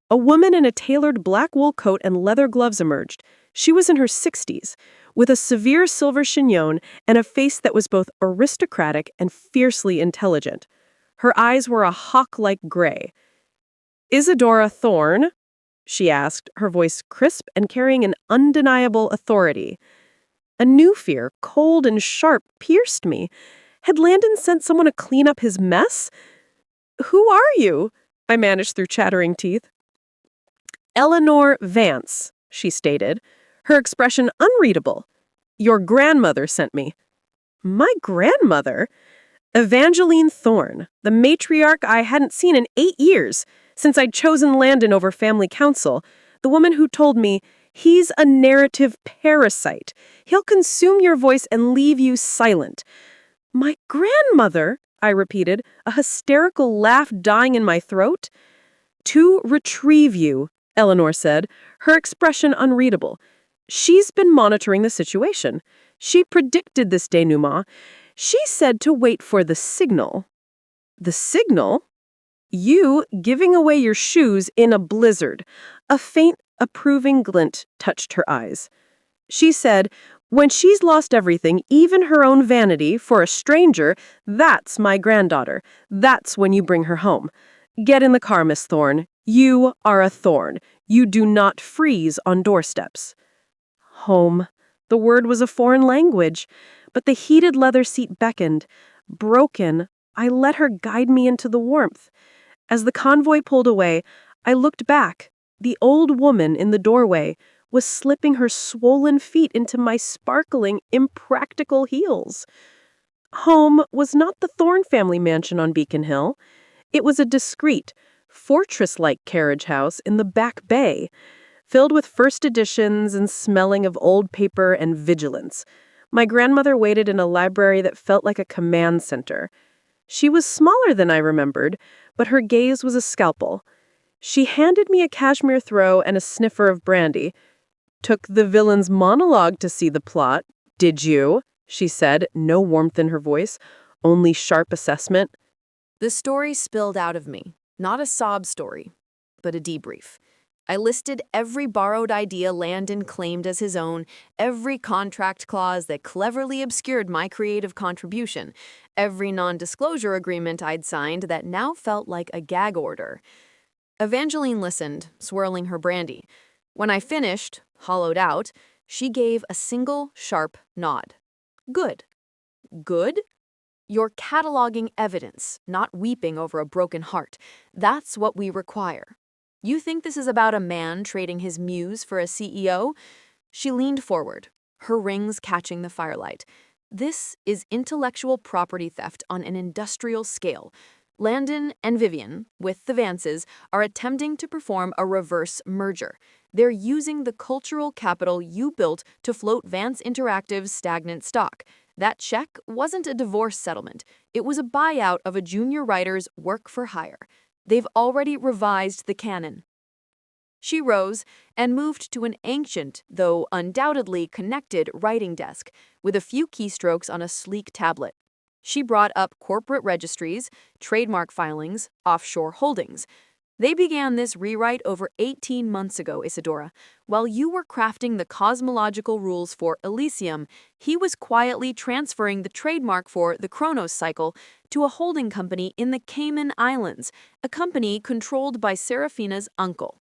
A woman in a tailored black wool coat and leather gloves emerged. She was in her 60s, with a severe silver chignon and a face that was both aristocratic and fiercely intelligent. Her eyes were a hawk-like gray. "Isadora Thorne?" she asked, her voice crisp and carrying an undeniable authority. A new fear, cold and sharp, pierced me. Had Landon sent someone to clean up his mess? "Who are you?" I managed through chattering teeth. "Eleanor Vance," she stated, her expression unreadable. "Your grandmother sent me." My grandmother? Evangeline Thorne, the matriarch I hadn't seen in 8 years, since I'd chosen Landon over family council, the woman who told me, "He's a narrative parasite. He'll consume your voice and leave you silent." "My grandmother?" I repeated, a hysterical laugh dying in my throat. "To retrieve you," Eleanor said, her expression unreadable. "She's been monitoring the situation. She predicted this denouement. She said to wait for the signal." "The signal?" "You giving away your shoes in a blizzard." A faint, approving glint touched her eyes. She said, "When she's lost everything, even her own vanity, for a stranger, that's my granddaughter. That's when you bring her home. Get in the car, Miss Thorne. You are a thorn. You do not freeze on doorsteps." Home. The word was a foreign language, but the heated leather seat beckoned. Broken, I let her guide me into the warmth. As the convoy pulled away, I looked back. The old woman in the doorway was slipping her swollen feet into my sparkling, impractical heels. Home was not the Thorne family mansion on Beacon Hill. It was a discreet, fortress-like carriage house in the back bay, filled with first editions and smelling of old paper and vigilance. My grandmother waited in a library that felt like a command center. She was smaller than I remembered, but her gaze was a scalpel. She handed me a cashmere throw and a sniffer of brandy. "Took the villain's monologue to see the plot, did you?" she said, no warmth in her voice, only sharp assessment. The story spilled out of me, not a sob story, but a debrief. I listed every borrowed idea Landon claimed as his own, every contract clause that cleverly obscured my creative contribution, every non-disclosure agreement I'd signed that now felt like a gag order. Evangeline listened, swirling her brandy. When I finished, hollowed out, she gave a single, sharp nod. "Good." "Good?" "You're cataloging evidence, not weeping over a broken heart. That's what we require. You think this is about a man trading his muse for a CEO?" She leaned forward, her rings catching the firelight. "This is intellectual property theft on an industrial scale. Landon and Vivian, with the Vances, are attempting to perform a reverse merger. They're using the cultural capital you built to float Vance Interactive's stagnant stock. That check wasn't a divorce settlement. It was a buyout of a junior writer's work for hire. They've already revised the canon." She rose and moved to an ancient, though undoubtedly connected, writing desk with a few keystrokes on a sleek tablet. She brought up corporate registries, trademark filings, offshore holdings. "They began this rewrite over 18 months ago, Isadora. While you were crafting the cosmological rules for Elysium, he was quietly transferring the trademark for the Chronos cycle to a holding company in the Cayman Islands, a company controlled by Serafina's uncle.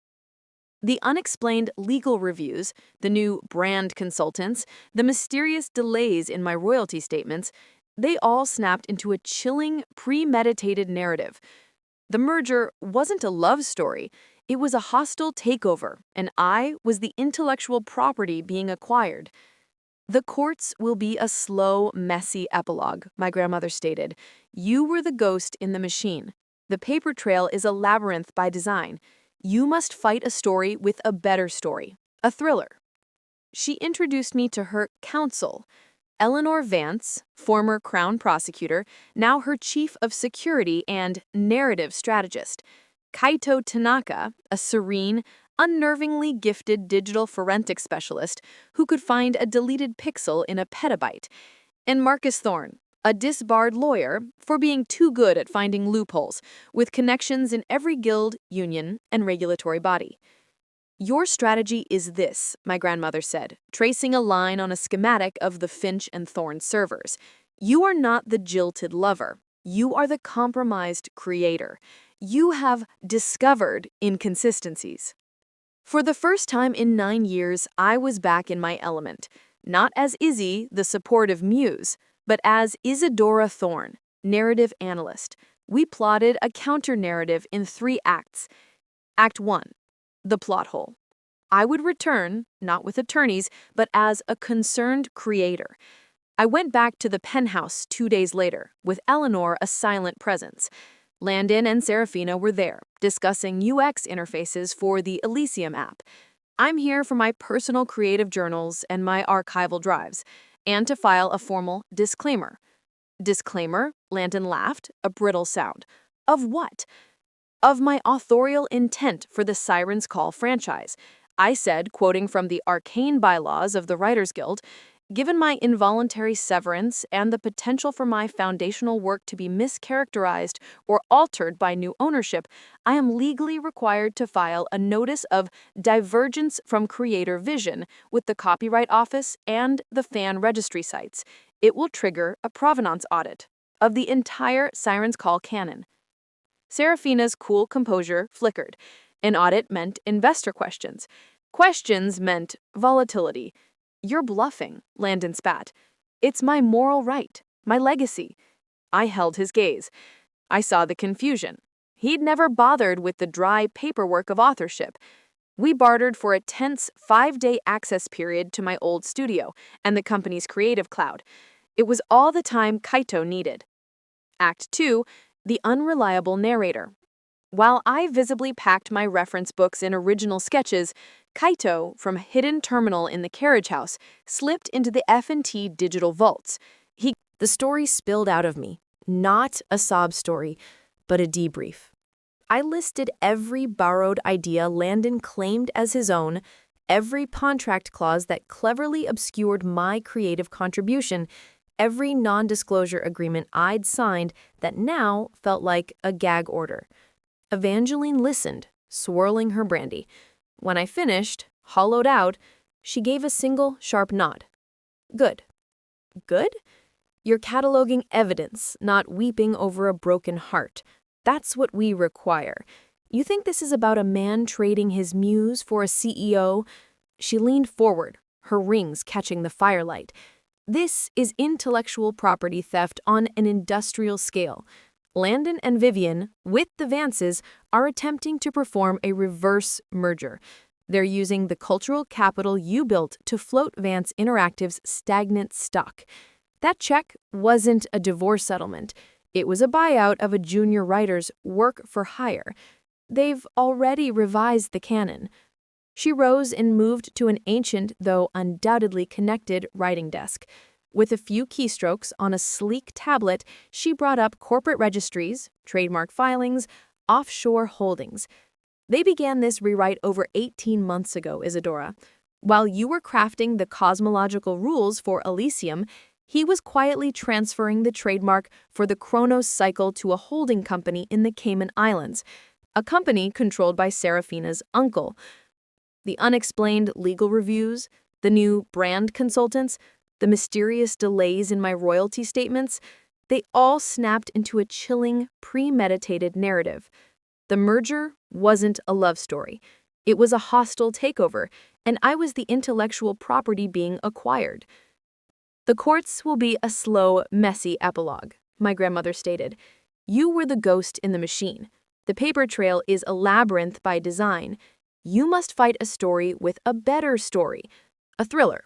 The unexplained legal reviews, the new brand consultants, the mysterious delays in my royalty statements, they all snapped into a chilling, premeditated narrative. The merger wasn't a love story. It was a hostile takeover, and I was the intellectual property being acquired. "The courts will be a slow, messy epilogue," my grandmother stated. "You were the ghost in the machine. The paper trail is a labyrinth by design. You must fight a story with a better story, a thriller." She introduced me to her counsel, Eleanor Vance, former Crown prosecutor, now her chief of security and narrative strategist; Kaito Tanaka, a serene, unnervingly gifted digital forensic specialist who could find a deleted pixel in a petabyte; and Marcus Thorne, a disbarred lawyer for being too good at finding loopholes, with connections in every guild, union, and regulatory body. Your strategy is this, my grandmother said, tracing a line on a schematic of the Finch and Thorn servers. You are not the jilted lover. You are the compromised creator. You have discovered inconsistencies. For the first time in 9 years, I was back in my element, not as Izzy, the supportive muse, but as Isadora Thorne, narrative analyst. We plotted a counter-narrative in 3 acts. Act 1. The plot hole. I would return, not with attorneys, but as a concerned creator. I went back to the penthouse 2 days later, with Eleanor a silent presence. Landon and Serafina were there, discussing UX interfaces for the Elysium app. I'm here for my personal creative journals and my archival drives, and to file a formal disclaimer. Disclaimer, Landon laughed, a brittle sound. Of what? Of my authorial intent for the Siren's Call franchise. I said, quoting from the arcane bylaws of the Writers Guild, given my involuntary severance and the potential for my foundational work to be mischaracterized or altered by new ownership, I am legally required to file a notice of divergence from creator vision with the Copyright Office and the fan registry sites. It will trigger a provenance audit of the entire Siren's Call canon. Serafina's cool composure flickered. An audit meant investor questions. Questions meant volatility. You're bluffing, Landon spat. It's my moral right, my legacy. I held his gaze. I saw the confusion. He'd never bothered with the dry paperwork of authorship. We bartered for a tense 5-day access period to my old studio and the company's creative cloud. It was all the time Kaito needed. Act 2. The unreliable narrator. While I visibly packed my reference books in original sketches, Kaito, from a hidden terminal in the carriage house, slipped into the F&T digital vaults. The story spilled out of me, not a sob story, but a debrief. I listed every borrowed idea Landon claimed as his own, every contract clause that cleverly obscured my creative contribution, every non-disclosure agreement I'd signed that now felt like a gag order. Evangeline listened, swirling her brandy. When I finished, hollowed out, she gave a single sharp nod. Good. Good? You're cataloging evidence, not weeping over a broken heart. That's what we require. You think this is about a man trading his muse for a CEO? She leaned forward, her rings catching the firelight. This is intellectual property theft on an industrial scale. Landon and Vivian, with the Vances, are attempting to perform a reverse merger. They're using the cultural capital you built to float Vance Interactive's stagnant stock. That check wasn't a divorce settlement. It was a buyout of a junior writer's work for hire. They've already revised the canon. She rose and moved to an ancient, though undoubtedly connected, writing desk. With a few keystrokes on a sleek tablet, she brought up corporate registries, trademark filings, offshore holdings. They began this rewrite over 18 months ago, Isadora. While you were crafting the cosmological rules for Elysium, he was quietly transferring the trademark for the Chronos cycle to a holding company in the Cayman Islands, a company controlled by Serafina's uncle. The unexplained legal reviews, the new brand consultants, the mysterious delays in my royalty statements, they all snapped into a chilling, premeditated narrative. The merger wasn't a love story. It was a hostile takeover, and I was the intellectual property being acquired. The courts will be a slow, messy epilogue, my grandmother stated. You were the ghost in the machine. The paper trail is a labyrinth by design. You must fight a story with a better story, a thriller.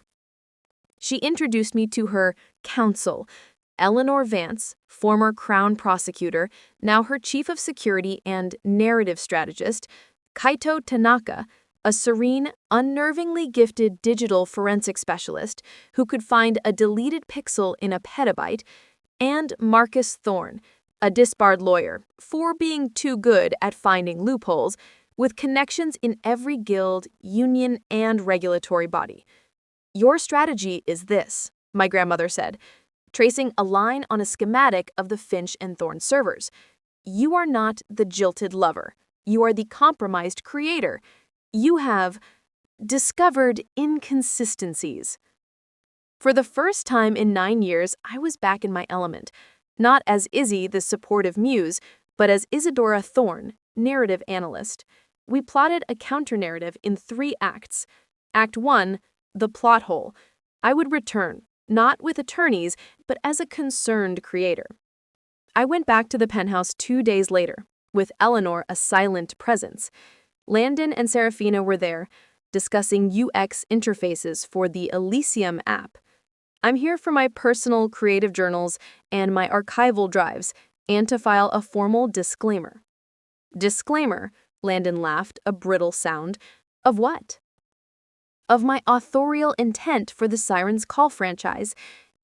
She introduced me to her counsel, Eleanor Vance, former Crown prosecutor, now her chief of security and narrative strategist, Kaito Tanaka, a serene, unnervingly gifted digital forensic specialist who could find a deleted pixel in a petabyte, and Marcus Thorne, a disbarred lawyer, for being too good at finding loopholes, with connections in every guild, union, and regulatory body. Your strategy is this, my grandmother said. tracing a line on a schematic of the Finch and Thorn servers. You are not the jilted lover. You are the compromised creator. You have discovered inconsistencies. For the first time in 9 years, I was back in my element, not as Izzy, the supportive muse, but as Isadora Thorne, narrative analyst. We plotted a counter-narrative in 3 acts. Act 1, the plot hole. I would return, not with attorneys, but as a concerned creator. I went back to the penthouse 2 days later, with Eleanor a silent presence. Landon and Serafina were there, discussing UX interfaces for the Elysium app. I'm here for my personal creative journals and my archival drives, and to file a formal disclaimer. Disclaimer, Landon laughed, a brittle sound. Of what? Of my authorial intent for the Siren's Call franchise,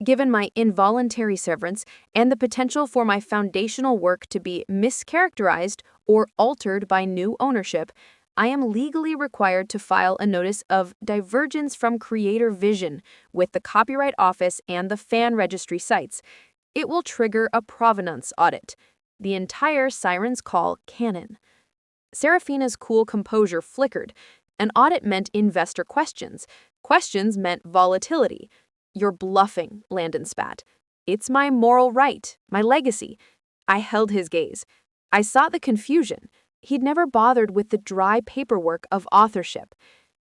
given my involuntary severance and the potential for my foundational work to be mischaracterized or altered by new ownership, I am legally required to file a notice of divergence from creator vision with the Copyright Office and the fan registry sites. It will trigger a provenance audit. The entire Siren's Call canon. Serafina's cool composure flickered. An audit meant investor questions. Questions meant volatility. You're bluffing, Landon spat. It's my moral right, my legacy. I held his gaze. I saw the confusion. He'd never bothered with the dry paperwork of authorship.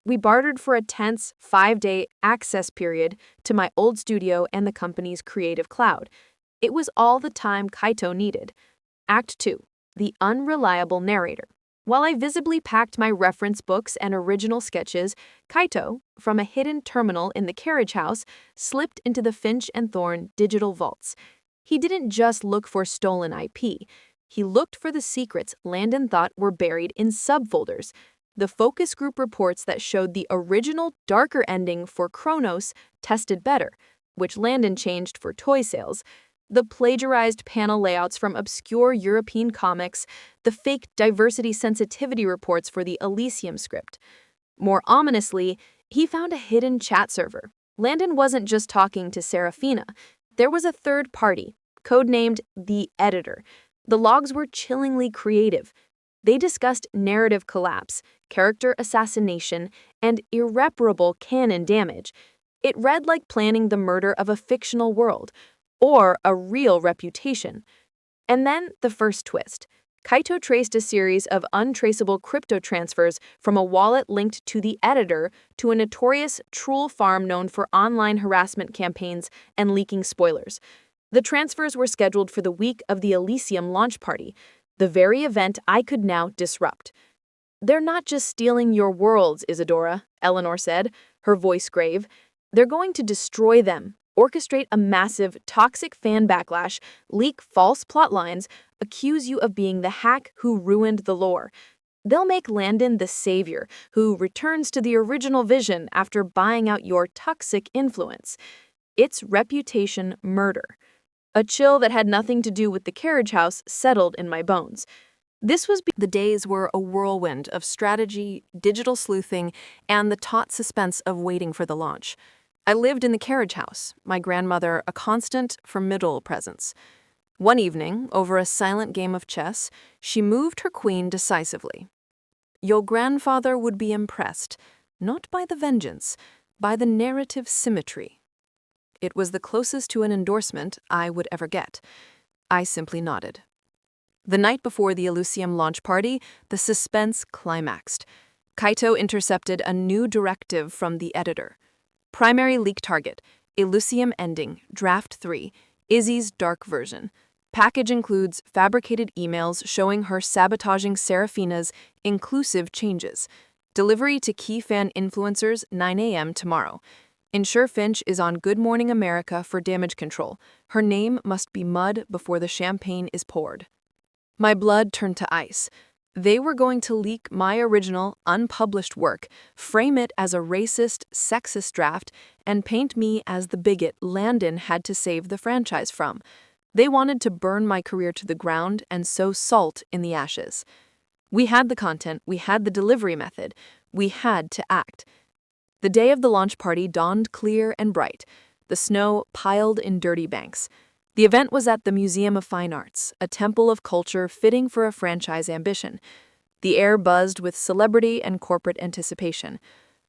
We bartered for a tense 5-day access period to my old studio and the company's creative cloud. It was all the time Kaito needed. Act 2, the unreliable narrator. While I visibly packed my reference books and original sketches, Kaito, from a hidden terminal in the carriage house, slipped into the Finch and Thorne digital vaults. He didn't just look for stolen IP. He looked for the secrets Landon thought were buried in subfolders. The focus group reports that showed the original darker ending for Kronos tested better, which Landon changed for toy sales. The plagiarized panel layouts from obscure European comics, the fake diversity sensitivity reports for the Elysium script. More ominously, he found a hidden chat server. Landon wasn't just talking to Serafina. There was a third party, codenamed the Editor. The logs were chillingly creative. They discussed narrative collapse, character assassination, and irreparable canon damage. It read like planning the murder of a fictional world, or a real reputation. And then the first twist. Kaito traced a series of untraceable crypto transfers from a wallet linked to the Editor to a notorious troll farm known for online harassment campaigns and leaking spoilers. The transfers were scheduled for the week of the Elysium launch party, the very event I could now disrupt. They're not just stealing your worlds, Isadora, Eleanor said, her voice grave. They're going to destroy them, orchestrate a massive, toxic fan backlash, leak false plot lines, accuse you of being the hack who ruined the lore. They'll make Landon the savior who returns to the original vision after buying out your toxic influence. It's reputation murder. A chill that had nothing to do with the carriage house settled in my bones. The days were a whirlwind of strategy, digital sleuthing, and the taut suspense of waiting for the launch. I lived in the carriage house, my grandmother a constant, formidable presence. One evening, over a silent game of chess, she moved her queen decisively. Your grandfather would be impressed, not by the vengeance, by the narrative symmetry. It was the closest to an endorsement I would ever get. I simply nodded. The night before the Elysium launch party, the suspense climaxed. Kaito intercepted a new directive from the Editor. Primary leak target, Elysium ending, Draft 3, Izzy's dark version. Package includes fabricated emails showing her sabotaging Serafina's inclusive changes. Delivery to key fan influencers 9 a.m. tomorrow. Ensure Finch is on Good Morning America for damage control. Her name must be mud before the champagne is poured. My blood turned to ice. They were going to leak my original, unpublished work, frame it as a racist, sexist draft, and paint me as the bigot Landon had to save the franchise from. They wanted to burn my career to the ground and sow salt in the ashes. We had the content, we had the delivery method, we had to act. The day of the launch party dawned clear and bright. the snow piled in dirty banks. The event was at the Museum of Fine Arts, a temple of culture fitting for a franchise ambition. The air buzzed with celebrity and corporate anticipation.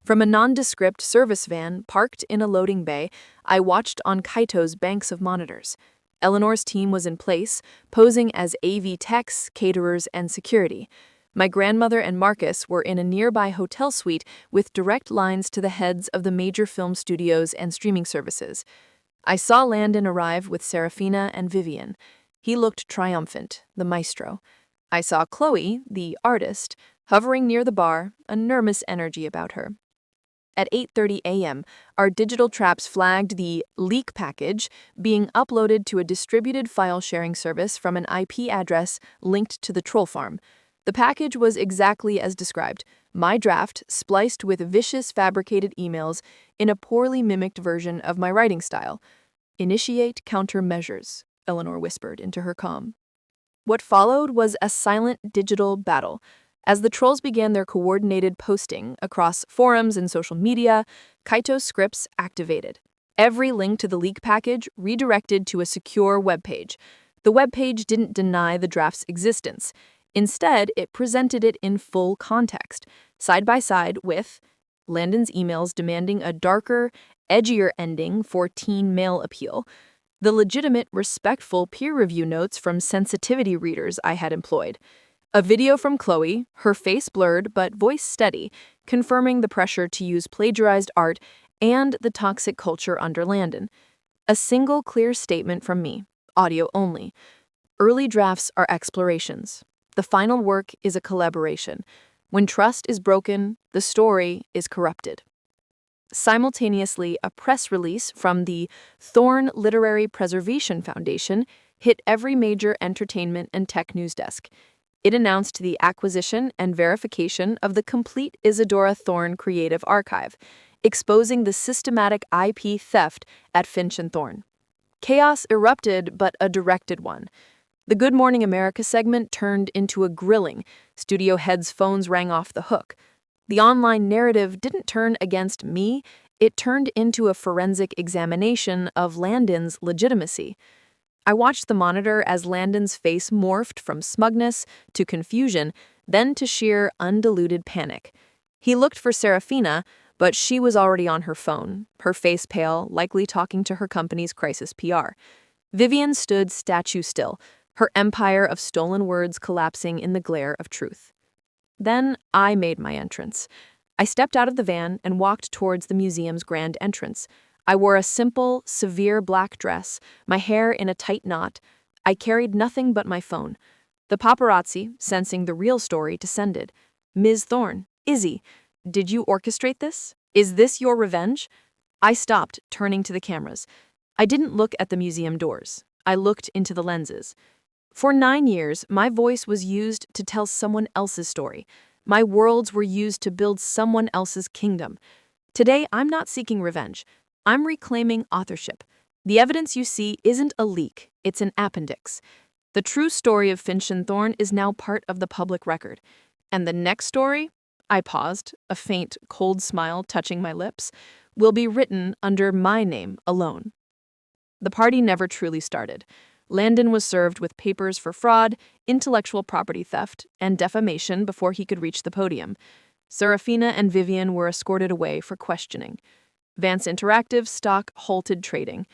From a nondescript service van parked in a loading bay, I watched on Kaito's banks of monitors. Eleanor's team was in place, posing as AV techs, caterers, and security. My grandmother and Marcus were in a nearby hotel suite with direct lines to the heads of the major film studios and streaming services. I saw Landon arrive with Serafina and Vivian. He looked triumphant, the maestro. I saw Chloe, the artist, hovering near the bar, a nervous energy about her. At 8:30 a.m., our digital traps flagged the leak package being uploaded to a distributed file-sharing service from an IP address linked to the troll farm. The package was exactly as described, my draft spliced with vicious fabricated emails in a poorly mimicked version of my writing style. "Initiate countermeasures," Eleanor whispered into her comm. What followed was a silent digital battle. As the trolls began their coordinated posting across forums and social media, Kaito's scripts activated. Every link to the leak package redirected to a secure webpage. The webpage didn't deny the draft's existence. Instead, it presented it in full context, side by side with Landon's emails demanding a darker, edgier ending for teen male appeal, the legitimate, respectful peer review notes from sensitivity readers I had employed, a video from Chloe, her face blurred but voice steady, confirming the pressure to use plagiarized art and the toxic culture under Landon. A single clear statement from me, audio only. Early drafts are explorations. The final work is a collaboration. When trust is broken, the story is corrupted. Simultaneously, a press release from the Thorn Literary Preservation Foundation hit every major entertainment and tech news desk. It announced the acquisition and verification of the complete Isadora Thorn Creative Archive, exposing the systematic IP theft at Finch and Thorn. Chaos erupted, but a directed one. The Good Morning America segment turned into a grilling. Studio heads' phones rang off the hook. The online narrative didn't turn against me, it turned into a forensic examination of Landon's legitimacy. I watched the monitor as Landon's face morphed from smugness to confusion, then to sheer, undiluted panic. He looked for Serafina, but she was already on her phone, her face pale, likely talking to her company's crisis PR. Vivian stood statue still, her empire of stolen words collapsing in the glare of truth. Then I made my entrance. I stepped out of the van and walked towards the museum's grand entrance. I wore a simple, severe black dress, my hair in a tight knot. I carried nothing but my phone. The paparazzi, sensing the real story, descended. "Ms. Thorne, Izzy, did you orchestrate this? Is this your revenge?" I stopped, turning to the cameras. I didn't look at the museum doors. I looked into the lenses. For 9 years, my voice was used to tell someone else's story. My worlds were used to build someone else's kingdom. Today, I'm not seeking revenge. I'm reclaiming authorship. The evidence you see isn't a leak, it's an appendix. The true story of Finch and Thorne is now part of the public record. And the next story, I paused, a faint, cold smile touching my lips, will be written under my name alone. The party never truly started. Landon was served with papers for fraud, intellectual property theft, and defamation before he could reach the podium. Serafina and Vivian were escorted away for questioning. Vance Interactive stock halted trading.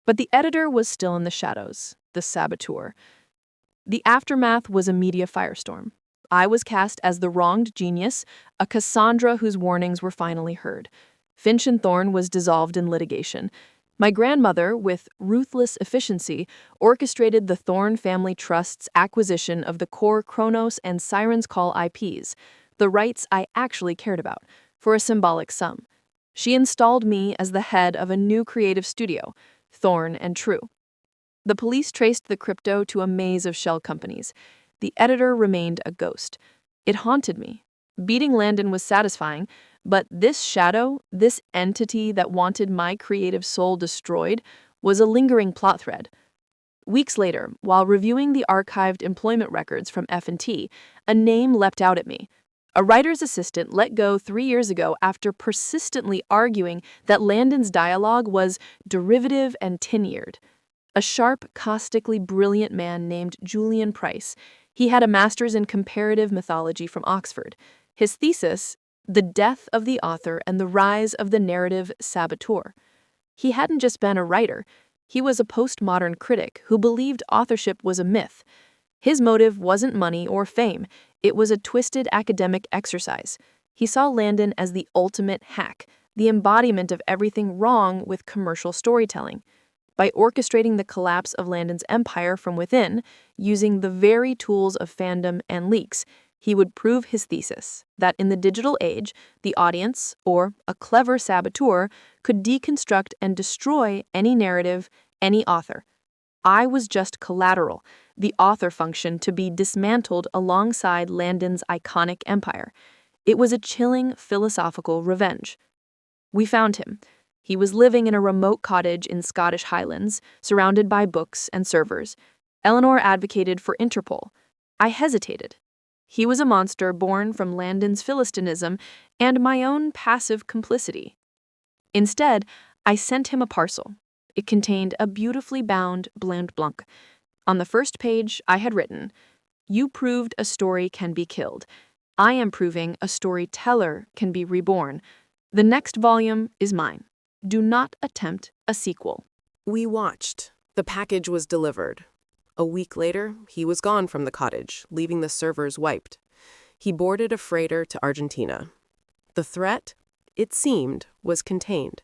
But the editor was still in the shadows, the saboteur. The aftermath was a media firestorm. I was cast as the wronged genius, a Cassandra whose warnings were finally heard. Finch and Thorne was dissolved in litigation. My grandmother, with ruthless efficiency, orchestrated the Thorne Family Trust's acquisition of the core Chronos and Siren's Call IPs, the rights I actually cared about, for a symbolic sum. She installed me as the head of a new creative studio, Thorne and True. The police traced the crypto to a maze of shell companies. The editor remained a ghost. It haunted me. Beating Landon was satisfying, but this shadow, this entity that wanted my creative soul destroyed, was a lingering plot thread. Weeks later, while reviewing the archived employment records from F&T, a name leapt out at me. A writer's assistant let go 3 years ago after persistently arguing that Landon's dialogue was derivative and tenured. A sharp, caustically brilliant man named Julian Price. He had a master's in comparative mythology from Oxford. His thesis, The Death of the Author and the Rise of the Narrative Saboteur. He hadn't just been a writer, he was a postmodern critic who believed authorship was a myth. His motive wasn't money or fame, it was a twisted academic exercise. He saw Landon as the ultimate hack, the embodiment of everything wrong with commercial storytelling. By orchestrating the collapse of Landon's empire from within, using the very tools of fandom and leaks, he would prove his thesis that in the digital age, the audience, or a clever saboteur, could deconstruct and destroy any narrative, any author. I was just collateral, the author function to be dismantled alongside Landon's iconic empire. It was a chilling philosophical revenge. We found him. He was living in a remote cottage in Scottish Highlands, surrounded by books and servers. Eleanor advocated for Interpol. I hesitated. He was a monster born from Landon's Philistinism and my own passive complicity. Instead, I sent him a parcel. It contained a beautifully bound blanc blanc. On the first page, I had written, "You proved a story can be killed. I am proving a storyteller can be reborn. The next volume is mine. Do not attempt a sequel." We watched. The package was delivered. A week later, he was gone from the cottage, leaving the servers wiped. He boarded a freighter to Argentina. The threat, it seemed, was contained.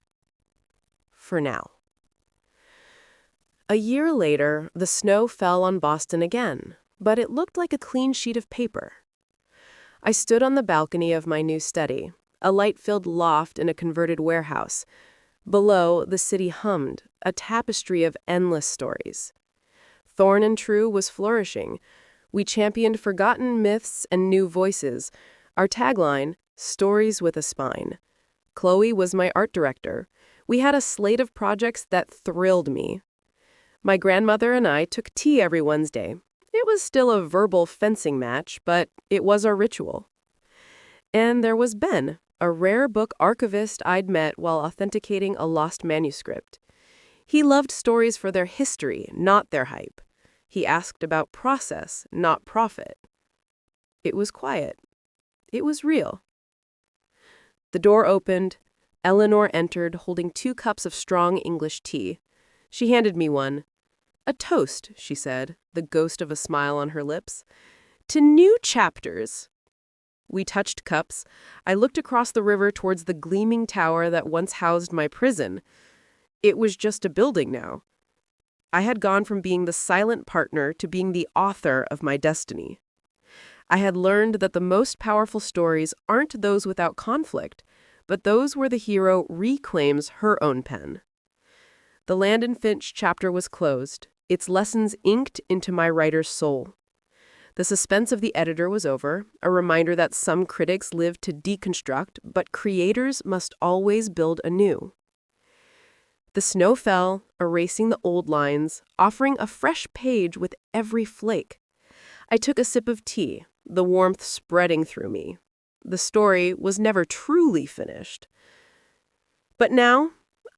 For now. A year later, the snow fell on Boston again, but it looked like a clean sheet of paper. I stood on the balcony of my new study, a light-filled loft in a converted warehouse. Below, the city hummed, a tapestry of endless stories. Thorn and True was flourishing. We championed forgotten myths and new voices. Our tagline, Stories with a Spine. Chloe was my art director. We had a slate of projects that thrilled me. My grandmother and I took tea every Wednesday. It was still a verbal fencing match, but it was our ritual. And there was Ben, a rare book archivist I'd met while authenticating a lost manuscript. He loved stories for their history, not their hype. He asked about process, not profit. It was quiet. It was real. The door opened. Eleanor entered, holding 2 cups of strong English tea. She handed me one. "A toast," she said, the ghost of a smile on her lips. "To new chapters." We touched cups. I looked across the river towards the gleaming tower that once housed my prison. It was just a building now. I had gone from being the silent partner to being the author of my destiny. I had learned that the most powerful stories aren't those without conflict, but those where the hero reclaims her own pen. The Landon Finch chapter was closed, its lessons inked into my writer's soul. The suspense of the editor was over, a reminder that some critics live to deconstruct, but creators must always build anew. The snow fell, erasing the old lines, offering a fresh page with every flake. I took a sip of tea, the warmth spreading through me. The story was never truly finished. But now,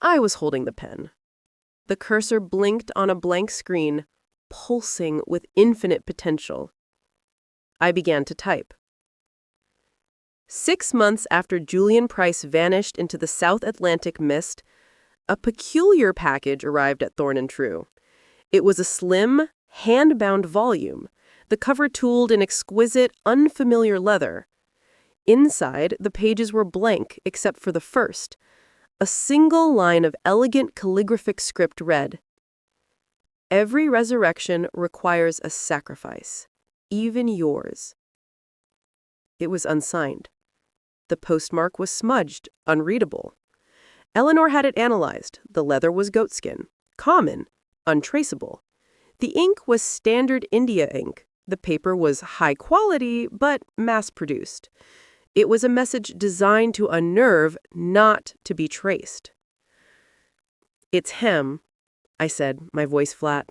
I was holding the pen. The cursor blinked on a blank screen, pulsing with infinite potential. I began to type. 6 months after Julian Price vanished into the South Atlantic mist, a peculiar package arrived at Thorn and True. It was a slim, hand-bound volume, the cover tooled in exquisite, unfamiliar leather. Inside, the pages were blank except for the first. A single line of elegant calligraphic script read, "Every resurrection requires a sacrifice, even yours." It was unsigned. The postmark was smudged, unreadable. Eleanor had it analyzed. The leather was goatskin, common, untraceable. The ink was standard India ink. The paper was high quality, but mass-produced. It was a message designed to unnerve, not to be traced. "It's him," I said, my voice flat.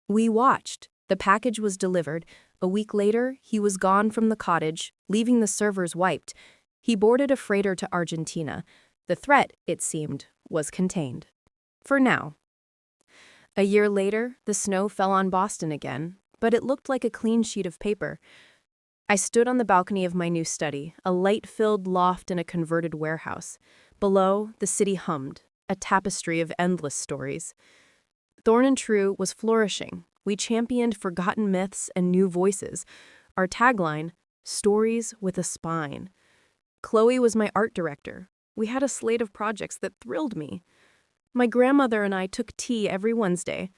We watched. The package was delivered. A week later, he was gone from the cottage, leaving the servers wiped. He boarded a freighter to Argentina. The threat, it seemed, was contained. For now. A year later, the snow fell on Boston again, but it looked like a clean sheet of paper. I stood on the balcony of my new study, a light-filled loft in a converted warehouse. Below, the city hummed, a tapestry of endless stories. Thorn and True was flourishing. We championed forgotten myths and new voices. Our tagline, stories with a spine. Chloe was my art director. We had a slate of projects that thrilled me. My grandmother and I took tea every Wednesday.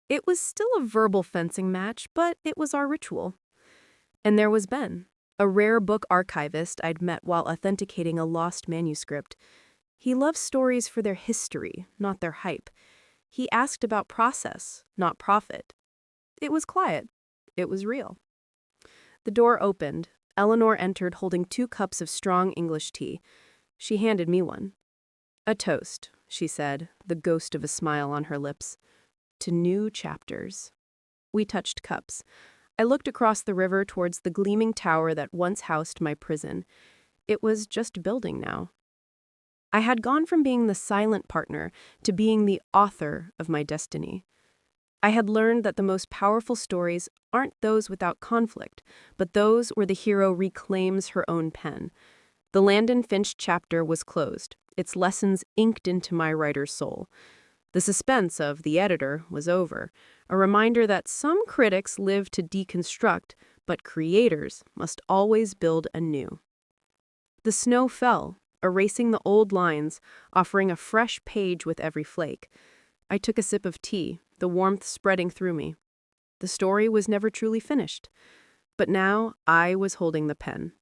It was still a verbal fencing match, but it was our ritual. And there was Ben, a rare book archivist I'd met while authenticating a lost manuscript. He loved stories for their history, not their hype. He asked about process, not profit. It was quiet. It was real. The door opened. Eleanor entered holding 2 cups of strong English tea. She handed me one. "A toast," she said, the ghost of a smile on her lips. "To new chapters." We touched cups. I looked across the river towards the gleaming tower that once housed my prison. It was just building now. I had gone from being the silent partner to being the author of my destiny. I had learned that the most powerful stories aren't those without conflict, but those where the hero reclaims her own pen. The Landon Finch chapter was closed, its lessons inked into my writer's soul. The suspense of the editor was over, a reminder that some critics live to deconstruct, but creators must always build anew. The snow fell, erasing the old lines, offering a fresh page with every flake. I took a sip of tea, the warmth spreading through me. The story was never truly finished, but now I was holding the pen.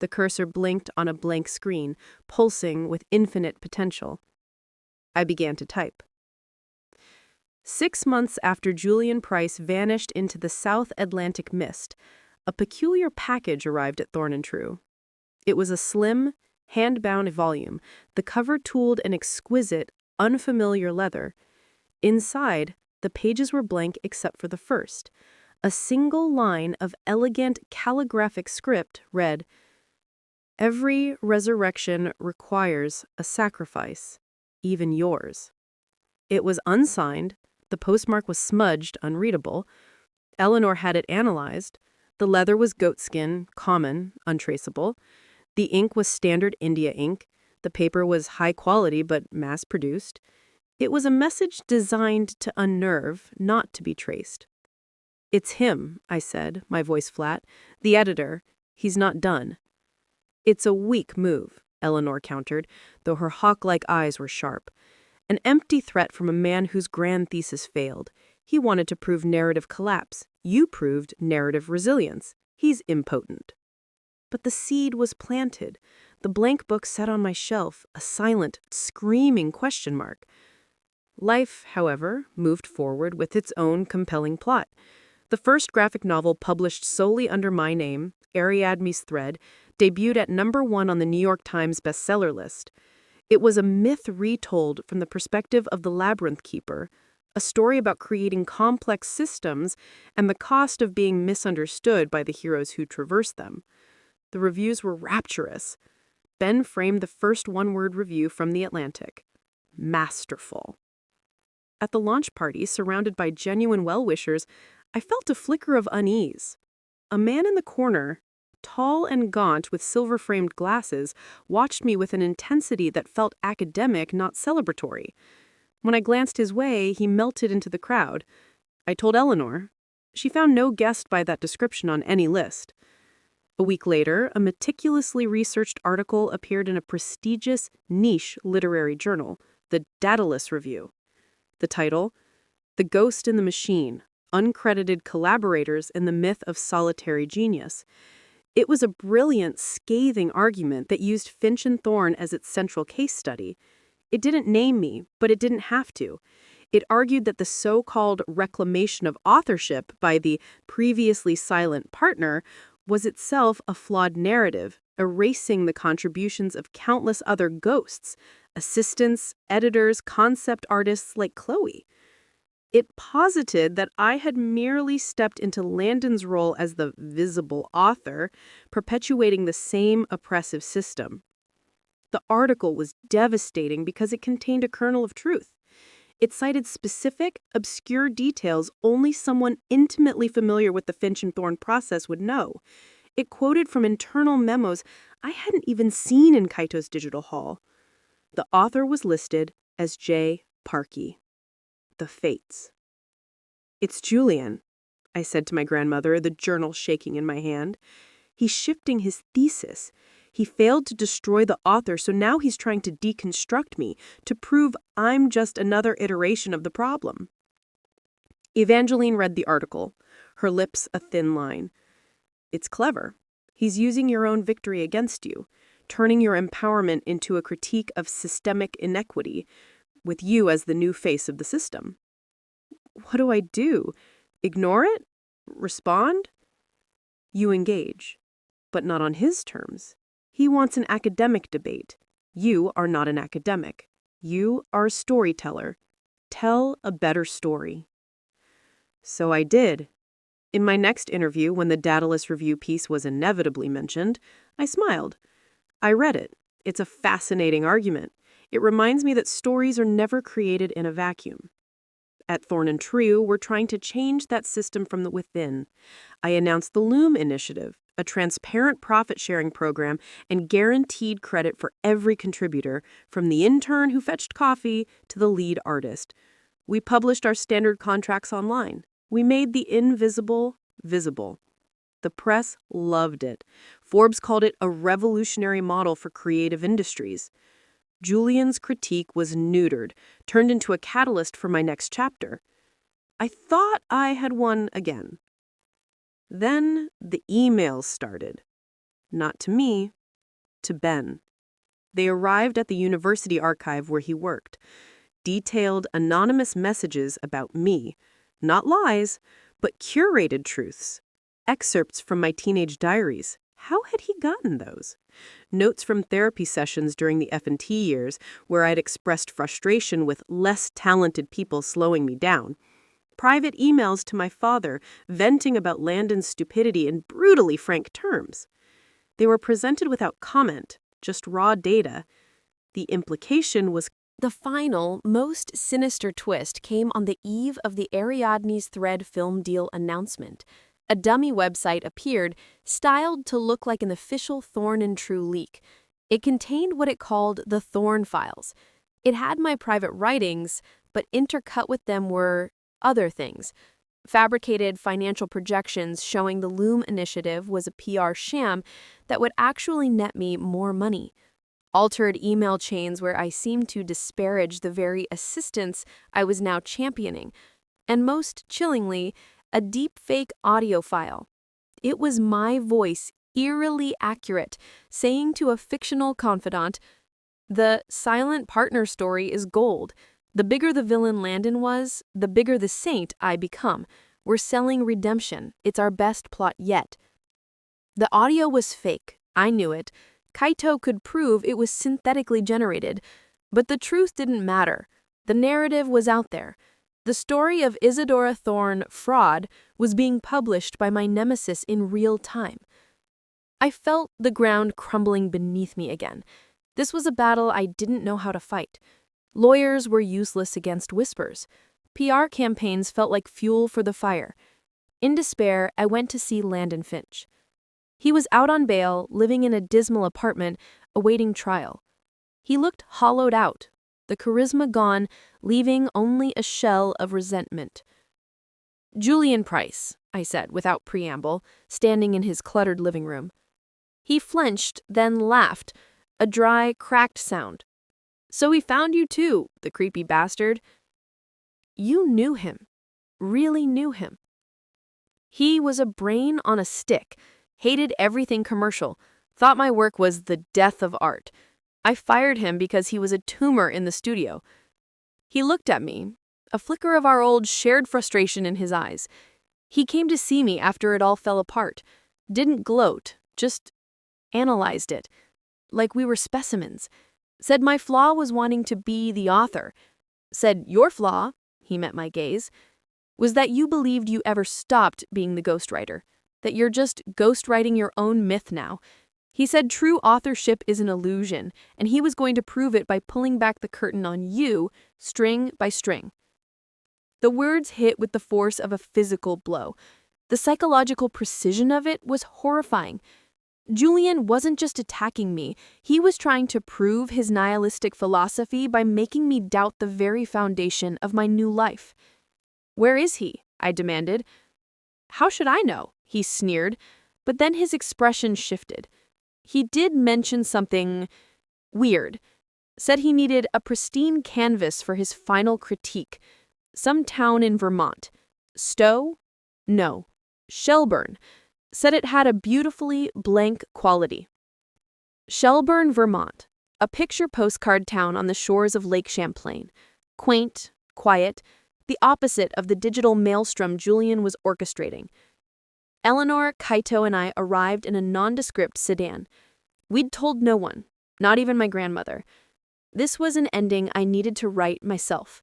The cursor blinked on a blank screen, pulsing with infinite potential. I began to type. 6 months after Julian Price vanished into the South Atlantic mist, a peculiar package arrived at Thorn and True. It was a slim, hand-bound volume, the cover tooled in exquisite, unfamiliar leather. Inside, the pages were blank except for the first. A single line of elegant calligraphic script read, "Every resurrection requires a sacrifice, even yours." It was unsigned, the postmark was smudged, unreadable. Eleanor had it analyzed. The leather was goatskin, common, untraceable. The ink was standard India ink. The paper was high quality but mass-produced. It was a message designed to unnerve, not to be traced. "It's him," I said, my voice flat. "The editor. He's not done." "It's a weak move," Eleanor countered, though her hawk-like eyes were sharp. "An empty threat from a man whose grand thesis failed. He wanted to prove narrative collapse. You proved narrative resilience. He's impotent." But the seed was planted. The blank book sat on my shelf, a silent, screaming question mark. Life, however, moved forward with its own compelling plot. The first graphic novel published solely under my name, Ariadne's Thread, debuted at #1 on the New York Times bestseller list. It was a myth retold from the perspective of the labyrinth keeper, a story about creating complex systems and the cost of being misunderstood by the heroes who traverse them. The reviews were rapturous. Ben framed the first one-word review from The Atlantic. Masterful. At the launch party, surrounded by genuine well-wishers, I felt a flicker of unease. A man in the corner, tall and gaunt with silver-framed glasses, watched me with an intensity that felt academic, not celebratory. When I glanced his way, he melted into the crowd. I told Eleanor. She found no guest by that description on any list. A week later, a meticulously researched article appeared in a prestigious, niche literary journal, the Daedalus Review. The title, "The Ghost in the Machine, Uncredited Collaborators in the Myth of Solitary Genius." It was a brilliant, scathing argument that used Finch and Thorn as its central case study. It didn't name me, but it didn't have to. It argued that the so-called reclamation of authorship by the previously silent partner was itself a flawed narrative, erasing the contributions of countless other ghosts, assistants, editors, concept artists like Chloe. It posited that I had merely stepped into Landon's role as the visible author, perpetuating the same oppressive system. The article was devastating because it contained a kernel of truth. It cited specific, obscure details only someone intimately familiar with the Finch and Thorne process would know. It quoted from internal memos I hadn't even seen in Kaito's digital haul. The author was listed as J. Parkey. The Fates. "It's Julian," I said to my grandmother, the journal shaking in my hand. "He's shifting his thesis. He failed to destroy the author, so now he's trying to deconstruct me, to prove I'm just another iteration of the problem." Evangeline read the article, her lips a thin line. "It's clever. He's using your own victory against you, turning your empowerment into a critique of systemic inequity, with you as the new face of the system." What do I do? Ignore it? Respond? You engage, but not on his terms. He wants an academic debate. You are not an academic. You are a storyteller. Tell a better story. So I did. In my next interview, when the Daedalus Review piece was inevitably mentioned, I smiled. I read it. It's a fascinating argument. It reminds me that stories are never created in a vacuum. At Thorn and True, we're trying to change that system from the within. I announced the Loom Initiative, a transparent profit-sharing program and guaranteed credit for every contributor, from the intern who fetched coffee to the lead artist. We published our standard contracts online. We made the invisible visible. The press loved it. Forbes called it a revolutionary model for creative industries. Julian's critique was neutered, turned into a catalyst for my next chapter. I thought I had won again. Then the emails started. Not to me, to Ben. They arrived at the university archive where he worked. Detailed, anonymous messages about me. Not lies, but curated truths. Excerpts from my teenage diaries. How had he gotten those? Notes from therapy sessions during the F&T years, where I'd expressed frustration with less talented people slowing me down. Private emails to my father, venting about Landon's stupidity in brutally frank terms. They were presented without comment, just raw data. The implication was the final, most sinister twist came on the eve of the Ariadne's Thread film deal announcement. A dummy website appeared, styled to look like an official Thorn and True leak. It contained what it called the Thorn files. It had my private writings, but intercut with them were other things. Fabricated financial projections showing the Loom Initiative was a PR sham that would actually net me more money. Altered email chains where I seemed to disparage the very assistance I was now championing. And most chillingly, a deep-fake audio file. It was my voice, eerily accurate, saying to a fictional confidant, "The silent partner story is gold. The bigger the villain Landon was, the bigger the saint I become. We're selling redemption. It's our best plot yet." The audio was fake. I knew it. Kaito could prove it was synthetically generated. But the truth didn't matter. The narrative was out there. The story of Isadora Thorne, fraud, was being published by my nemesis in real time. I felt the ground crumbling beneath me again. This was a battle I didn't know how to fight. Lawyers were useless against whispers. PR campaigns felt like fuel for the fire. In despair, I went to see Landon Finch. He was out on bail, living in a dismal apartment, awaiting trial. He looked hollowed out, the charisma gone, leaving only a shell of resentment. "Julian Price," I said without preamble, standing in his cluttered living room. He flinched, then laughed, a dry, cracked sound. "So he found you too, the creepy bastard." "You knew him, really knew him." "He was a brain on a stick, hated everything commercial, thought my work was the death of art. I fired him because he was a tumor in the studio." He looked at me, a flicker of our old shared frustration in his eyes. He came to see me after it all fell apart. Didn't gloat, just analyzed it, like we were specimens. Said my flaw was wanting to be the author. Said, "Your flaw," he met my gaze, was that you believed you ever stopped being the ghostwriter, that you're just ghostwriting your own myth now. He said true authorship is an illusion, and he was going to prove it by pulling back the curtain on you, string by string. The words hit with the force of a physical blow. The psychological precision of it was horrifying. Julian wasn't just attacking me, he was trying to prove his nihilistic philosophy by making me doubt the very foundation of my new life. "Where is he?" I demanded. "How should I know?" he sneered, but then his expression shifted. He did mention something weird. Said he needed a pristine canvas for his final critique. Some town in Vermont. Stowe? No. Shelburne. Said it had a beautifully blank quality. Shelburne, Vermont. A picture postcard town on the shores of Lake Champlain. Quaint, quiet, the opposite of the digital maelstrom Julian was orchestrating. Eleanor, Kaito, and I arrived in a nondescript sedan. We'd told no one, not even my grandmother. This was an ending I needed to write myself.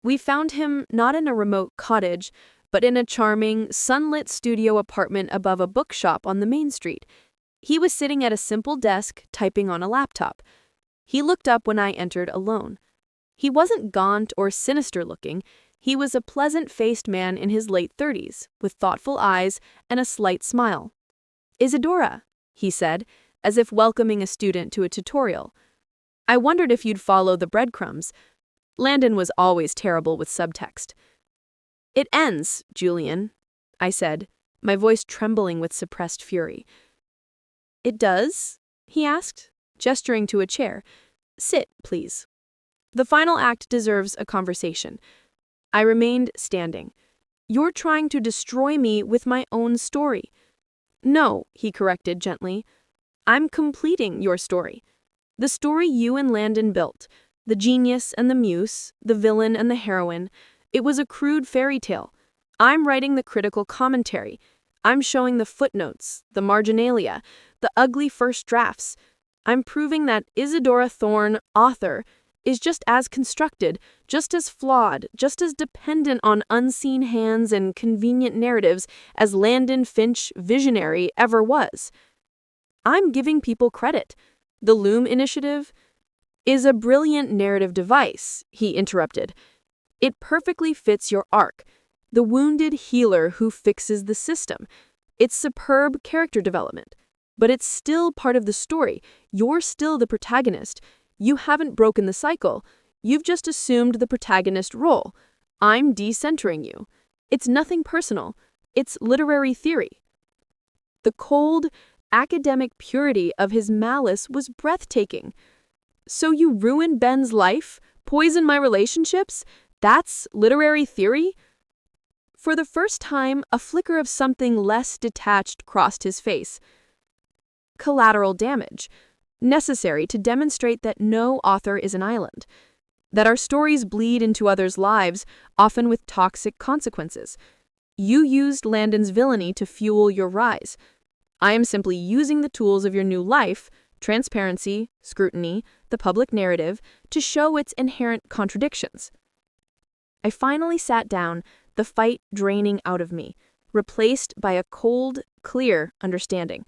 We found him not in a remote cottage, but in a charming, sunlit studio apartment above a bookshop on the main street. He was sitting at a simple desk, typing on a laptop. He looked up when I entered alone. He wasn't gaunt or sinister looking. He was a pleasant-faced man in his late 30s, with thoughtful eyes and a slight smile. "Isadora," he said, as if welcoming a student to a tutorial. "I wondered if you'd follow the breadcrumbs." Landon was always terrible with subtext. "It ends, Julian," I said, my voice trembling with suppressed fury. "It does?" he asked, gesturing to a chair. "Sit, please. The final act deserves a conversation." I remained standing. "You're trying to destroy me with my own story." "No," he corrected gently. "I'm completing your story. The story you and Landon built. The genius and the muse, the villain and the heroine. It was a crude fairy tale. I'm writing the critical commentary. I'm showing the footnotes, the marginalia, the ugly first drafts. I'm proving that Isadora Thorne, author, is just as constructed, just as flawed, just as dependent on unseen hands and convenient narratives as Landon Finch, visionary, ever was. I'm giving people credit. The Loom Initiative is a brilliant narrative device," he interrupted. "It perfectly fits your arc, the wounded healer who fixes the system. It's superb character development. But it's still part of the story. You're still the protagonist. You haven't broken the cycle. You've just assumed the protagonist role. I'm decentering you. It's nothing personal. It's literary theory." The cold, academic purity of his malice was breathtaking. "So you ruin Ben's life? Poison my relationships? That's literary theory?" For the first time, a flicker of something less detached crossed his face. "Collateral damage. Necessary to demonstrate that no author is an island. That our stories bleed into others' lives, often with toxic consequences. You used Landon's villainy to fuel your rise. I am simply using the tools of your new life, transparency, scrutiny, the public narrative, to show its inherent contradictions." I finally sat down, the fight draining out of me, replaced by a cold, clear understanding.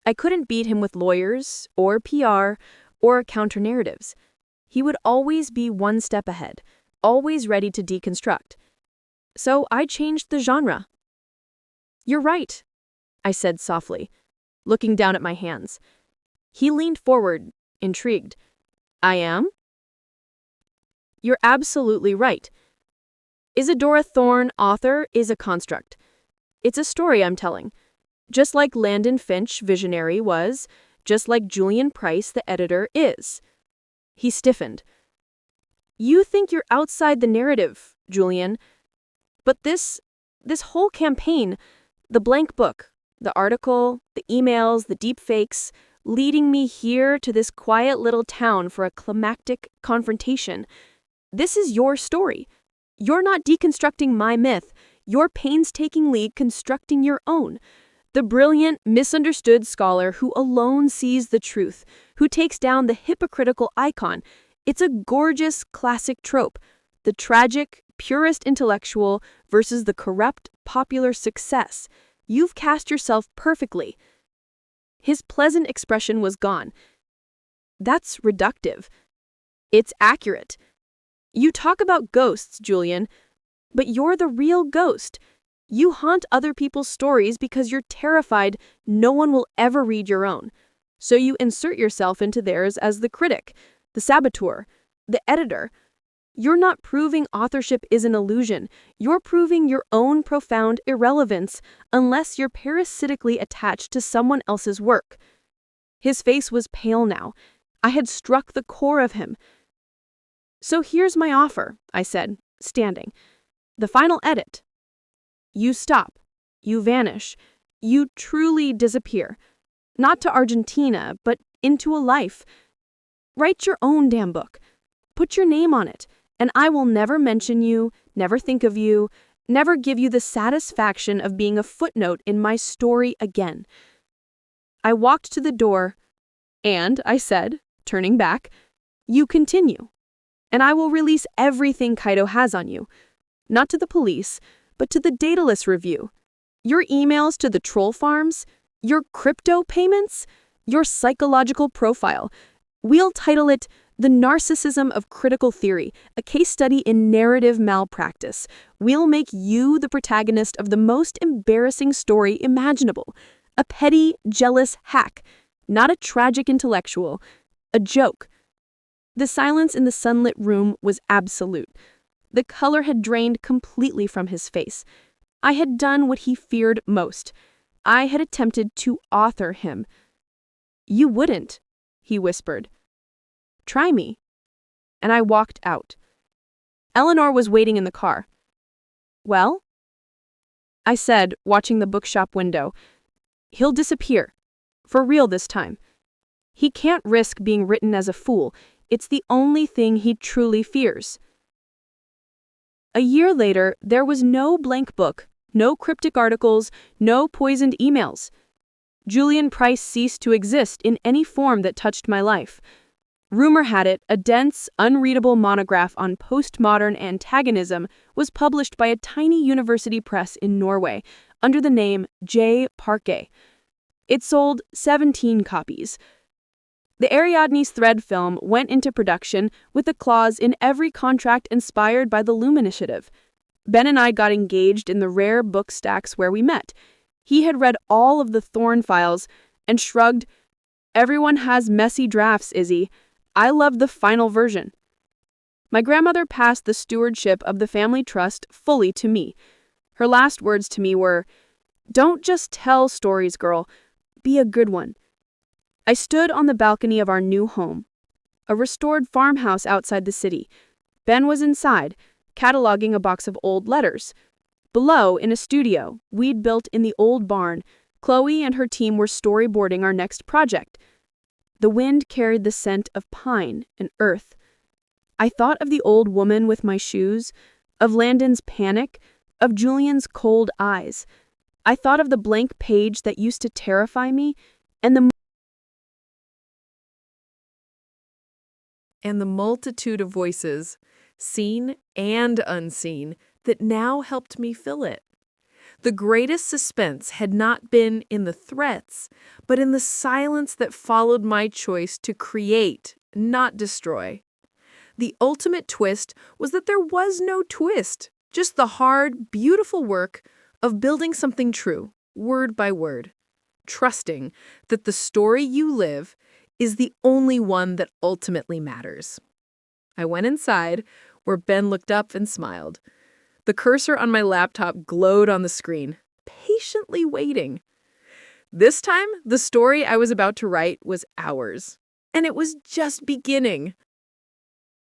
I couldn't beat him with lawyers, or PR, or counter-narratives. He would always be one step ahead, always ready to deconstruct. So I changed the genre. "You're right," I said softly, looking down at my hands. He leaned forward, intrigued. "I am?" "You're absolutely right. Isadora Thorne, author, is a construct. It's a story I'm telling. Just like Landon Finch, visionary, was, just like Julian Price, the editor, is." He stiffened. "You think you're outside the narrative, Julian. But this whole campaign, the blank book, the article, the emails, the deep fakes, leading me here to this quiet little town for a climactic confrontation. This is your story. You're not deconstructing my myth. You're painstakingly constructing your own. The brilliant, misunderstood scholar who alone sees the truth, who takes down the hypocritical icon. It's a gorgeous, classic trope. The tragic, purist intellectual versus the corrupt, popular success. You've cast yourself perfectly. His pleasant expression was gone. That's reductive. It's accurate. You talk about ghosts, Julian, but you're the real ghost. You haunt other people's stories because you're terrified no one will ever read your own. So you insert yourself into theirs as the critic, the saboteur, the editor. You're not proving authorship is an illusion. You're proving your own profound irrelevance unless you're parasitically attached to someone else's work. His face was pale now. I had struck the core of him. So here's my offer, I said, standing. The final edit. You stop. You vanish. You truly disappear. Not to Argentina, but into a life. Write your own damn book. Put your name on it, and I will never mention you, never think of you, never give you the satisfaction of being a footnote in my story again. I walked to the door, and I said, turning back, you continue, and I will release everything Kaido has on you. Not to the police, but to the Daedalus Review. Your emails to the troll farms, your crypto payments, your psychological profile. We'll title it The Narcissism of Critical Theory, a case study in narrative malpractice. We'll make you the protagonist of the most embarrassing story imaginable. A petty, jealous hack, not a tragic intellectual, a joke. The silence in the sunlit room was absolute. The color had drained completely from his face. I had done what he feared most. I had attempted to author him. You wouldn't, he whispered. Try me. And I walked out. Eleanor was waiting in the car. Well? I said, watching the bookshop window. He'll disappear. For real this time. He can't risk being written as a fool. It's the only thing he truly fears. A year later, there was no blank book, no cryptic articles, no poisoned emails. Julian Price ceased to exist in any form that touched my life. Rumor had it, a dense, unreadable monograph on postmodern antagonism was published by a tiny university press in Norway under the name J. Parke. It sold 17 copies. The Ariadne's Thread film went into production with a clause in every contract inspired by the Loom Initiative. Ben and I got engaged in the rare book stacks where we met. He had read all of the Thorn files and shrugged, "Everyone has messy drafts, Izzy. I loved the final version." My grandmother passed the stewardship of the family trust fully to me. Her last words to me were, "Don't just tell stories, girl. Be a good one." I stood on the balcony of our new home, a restored farmhouse outside the city. Ben was inside, cataloging a box of old letters. Below, in a studio we'd built in the old barn, Chloe and her team were storyboarding our next project. The wind carried the scent of pine and earth. I thought of the old woman with my shoes, of Landon's panic, of Julian's cold eyes. I thought of the blank page that used to terrify me, and the multitude of voices, seen and unseen, that now helped me fill it. The greatest suspense had not been in the threats, but in the silence that followed my choice to create, not destroy. The ultimate twist was that there was no twist, just the hard, beautiful work of building something true, word by word, trusting that the story you live is the only one that ultimately matters. I went inside, where Ben looked up and smiled. The cursor on my laptop glowed on the screen, patiently waiting. This time, the story I was about to write was ours, and it was just beginning.